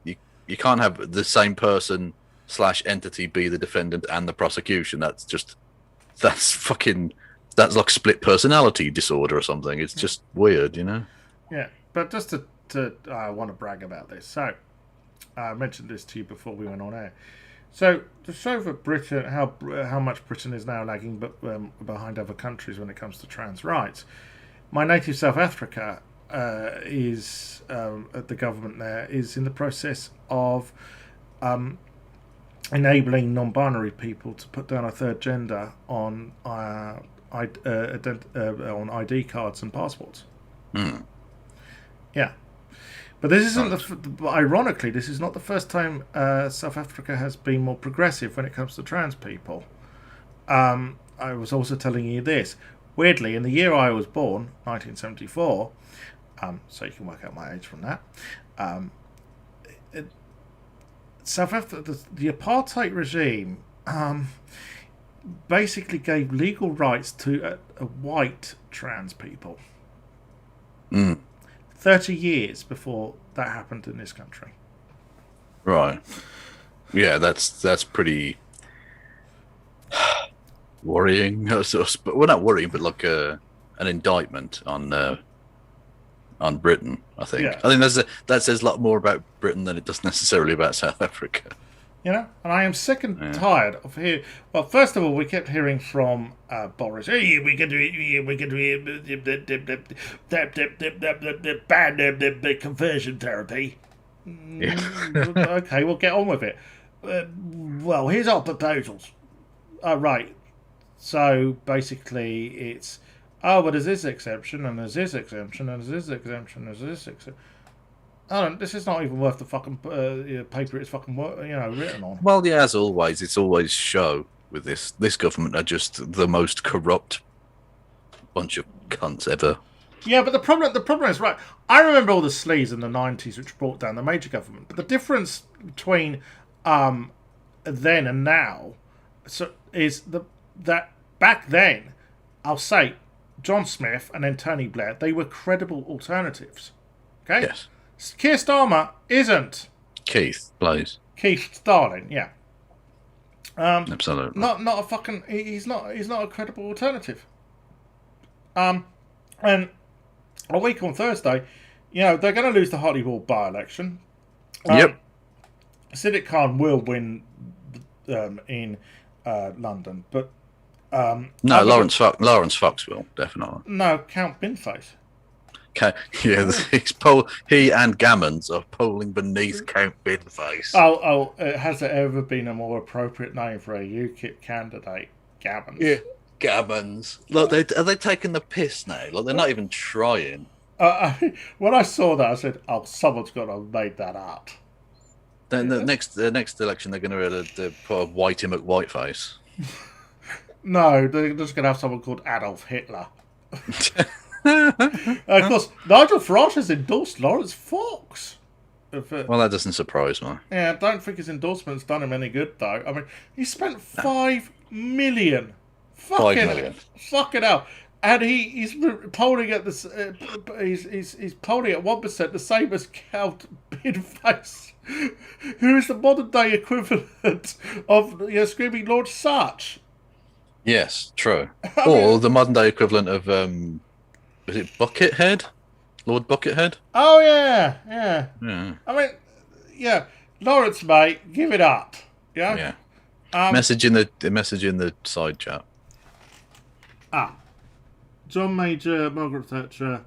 can't have the same person / entity be the defendant and the prosecution. That's like split personality disorder or something. It's just weird, Yeah, but just I want to brag about this. So I mentioned this to you before we went on air. So to show that Britain, how much Britain is now lagging behind other countries when it comes to trans rights, my native South Africa is the government there is in the process of enabling non-binary people to put down a third gender on ID cards and passports. Yeah. But this isn't ironically, this is not the first time South Africa has been more progressive when it comes to trans people. I was also telling you this. Weirdly, in the year I was born, 1974, so you can work out my age from that, South Africa, the apartheid regime basically gave legal rights to a white trans people. 30 years before that happened in this country. Right. Yeah, that's pretty worrying. Well, not worrying, but like an indictment on Britain, I think. Yeah. I think that says a lot more about Britain than it does necessarily about South Africa. And I am sick and tired of hearing. Well, first of all, we kept hearing from Boris. Hey, we can do bad conversion therapy. Okay, we'll get on with it. Well, here's our proposals. Right. So basically, it's but there's this exemption, and there's this exemption, and there's this exemption, and there's this exemption. This is not even worth the fucking paper it's fucking written on. Well, yeah, as always, it's always show with this. This government are just the most corrupt bunch of cunts ever. Yeah, but the problem is, right, I remember all the sleaze in the 90s which brought down the major government. But the difference between then and now is that back then, I'll say, John Smith and then Tony Blair, they were credible alternatives. Okay? Yes. Keir Starmer isn't. Keith, please. Keith Starling, yeah. Absolutely. Not a fucking. He's not a credible alternative. And a week on Thursday, they're going to lose the Hartlepool by-election. Yep. Siddiq Khan will win in London, but no, Lawrence Fox will definitely. No, Count Binface. Yeah, he and Gammons are polling beneath Count Binface. Has there ever been a more appropriate name for a UKIP candidate? Gammons. Yeah, Gammons. Look, are they taking the piss now? Like they're not even trying. When I saw that, I said, "Oh, someone's got to have made that up." Then the next election, they're going to put a Whitey McWhiteface. No, they're just going to have someone called Adolf Hitler. Of course, Nigel Farage has endorsed Lawrence Fox. Well, that doesn't surprise me. Yeah, I don't think his endorsement's done him any good, though. I mean, he spent $5 million. Fucking hell. And he's polling at this. He's polling at 1%, the same as Count Binface, who is the modern day equivalent of screaming Lord Such. Yes, true. Or the modern day equivalent of is it Buckethead? Lord Buckethead? Oh yeah. I mean, yeah, Lawrence, mate, give it up. Yeah. Message in the side chat. John Major, Margaret Thatcher,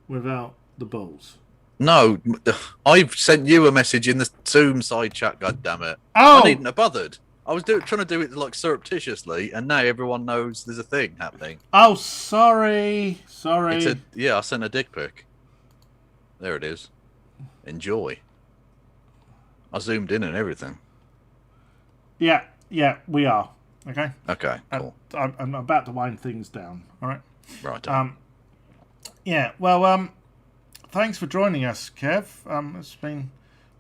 without the balls. No, I've sent you a message in the Zoom side chat. God damn it! Oh, I needn't have bothered. I was trying to do it like surreptitiously, and now everyone knows there's a thing happening. Oh, sorry. I sent a dick pic. There it is. Enjoy. I zoomed in and everything. Yeah, we are. Okay. Okay, cool. I'm about to wind things down. All right. Right. Yeah. Well. Thanks for joining us, Kev. It's been.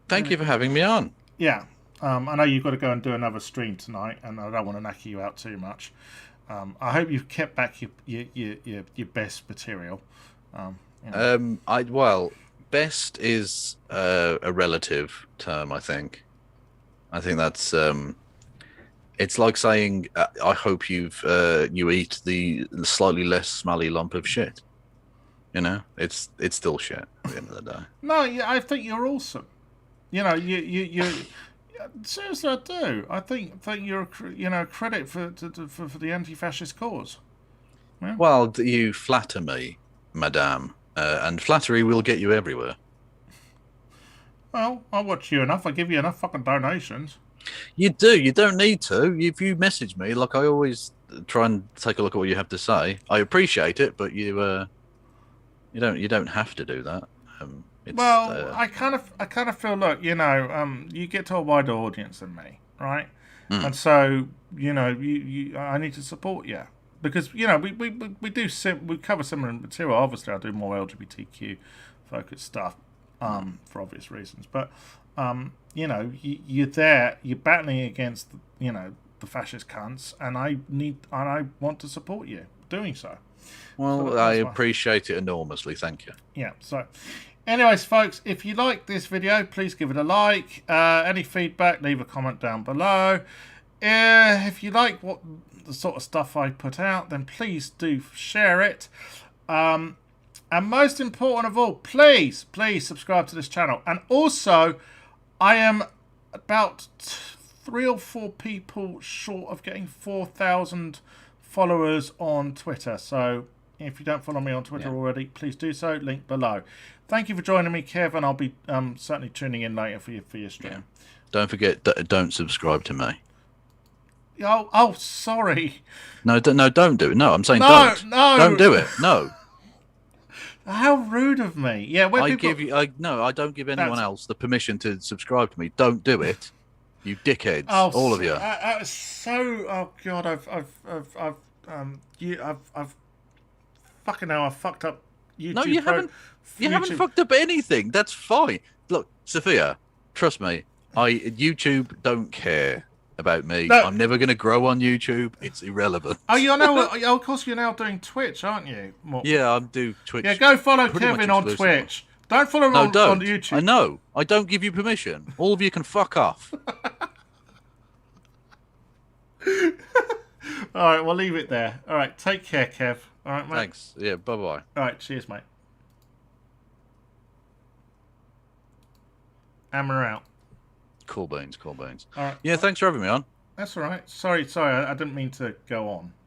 Thank you for having me on. Yeah. I know you've got to go and do another stream tonight, and I don't want to knacker you out too much. I hope you've kept back your best material. Best is a relative term. I think that's it's like saying I hope you eat the slightly less smelly lump of shit. You know, it's still shit at the end of the day. No, I think you're awesome. You know, you seriously, I do. I think you're credit for the anti-fascist cause. Yeah. Well, you flatter me, madame, and flattery will get you everywhere. Well, I watch you enough. I give you enough fucking donations. You do. You don't need to. If you message me, like I always try and take a look at what you have to say. I appreciate it, but you don't have to do that. I kind of feel, look, you get to a wider audience than me, right? And so, I need to support you because, we cover similar material. Obviously, I do more LGBTQ focused stuff for obvious reasons, but you're there, you're battling against, the fascist cunts, and I want to support you doing so. Well, I appreciate it enormously. Thank you. Yeah. So, anyways, folks, if you like this video, please give it a like. Any feedback, leave a comment down below. If you like the sort of stuff I put out, then please do share it. And most important of all, please subscribe to this channel. And also, I am about 3 or 4 people short of getting 4,000 followers on Twitter. So if you don't follow me on Twitter already, please do so. Link below. Thank you for joining me, Kev, and I'll be certainly tuning in later for your stream. Yeah. Don't forget, don't subscribe to me. Oh, sorry. No, don't do it. No, I'm saying don't do it. No. How rude of me. Yeah, I don't give anyone else the permission to subscribe to me. Don't do it. You dickheads, all of you. Oh God, I've fucking hell, I've fucked up YouTube. No, you haven't. You haven't fucked up anything. That's fine. Look, Sophia, trust me. YouTube don't care about me. No. I'm never going to grow on YouTube. It's irrelevant. Of course, you're now doing Twitch, aren't you? Yeah, I'm doing Twitch. Yeah, go follow Kevin on Twitch. Don't follow him on YouTube. I know. I don't give you permission. All of you can fuck off. All right, we'll leave it there. All right, take care, Kev. All right, mate. Thanks. Yeah, bye-bye. All right, cheers, mate. And we're out. Cool beans. All right. Yeah, thanks for having me on. That's all right. Sorry, I didn't mean to go on.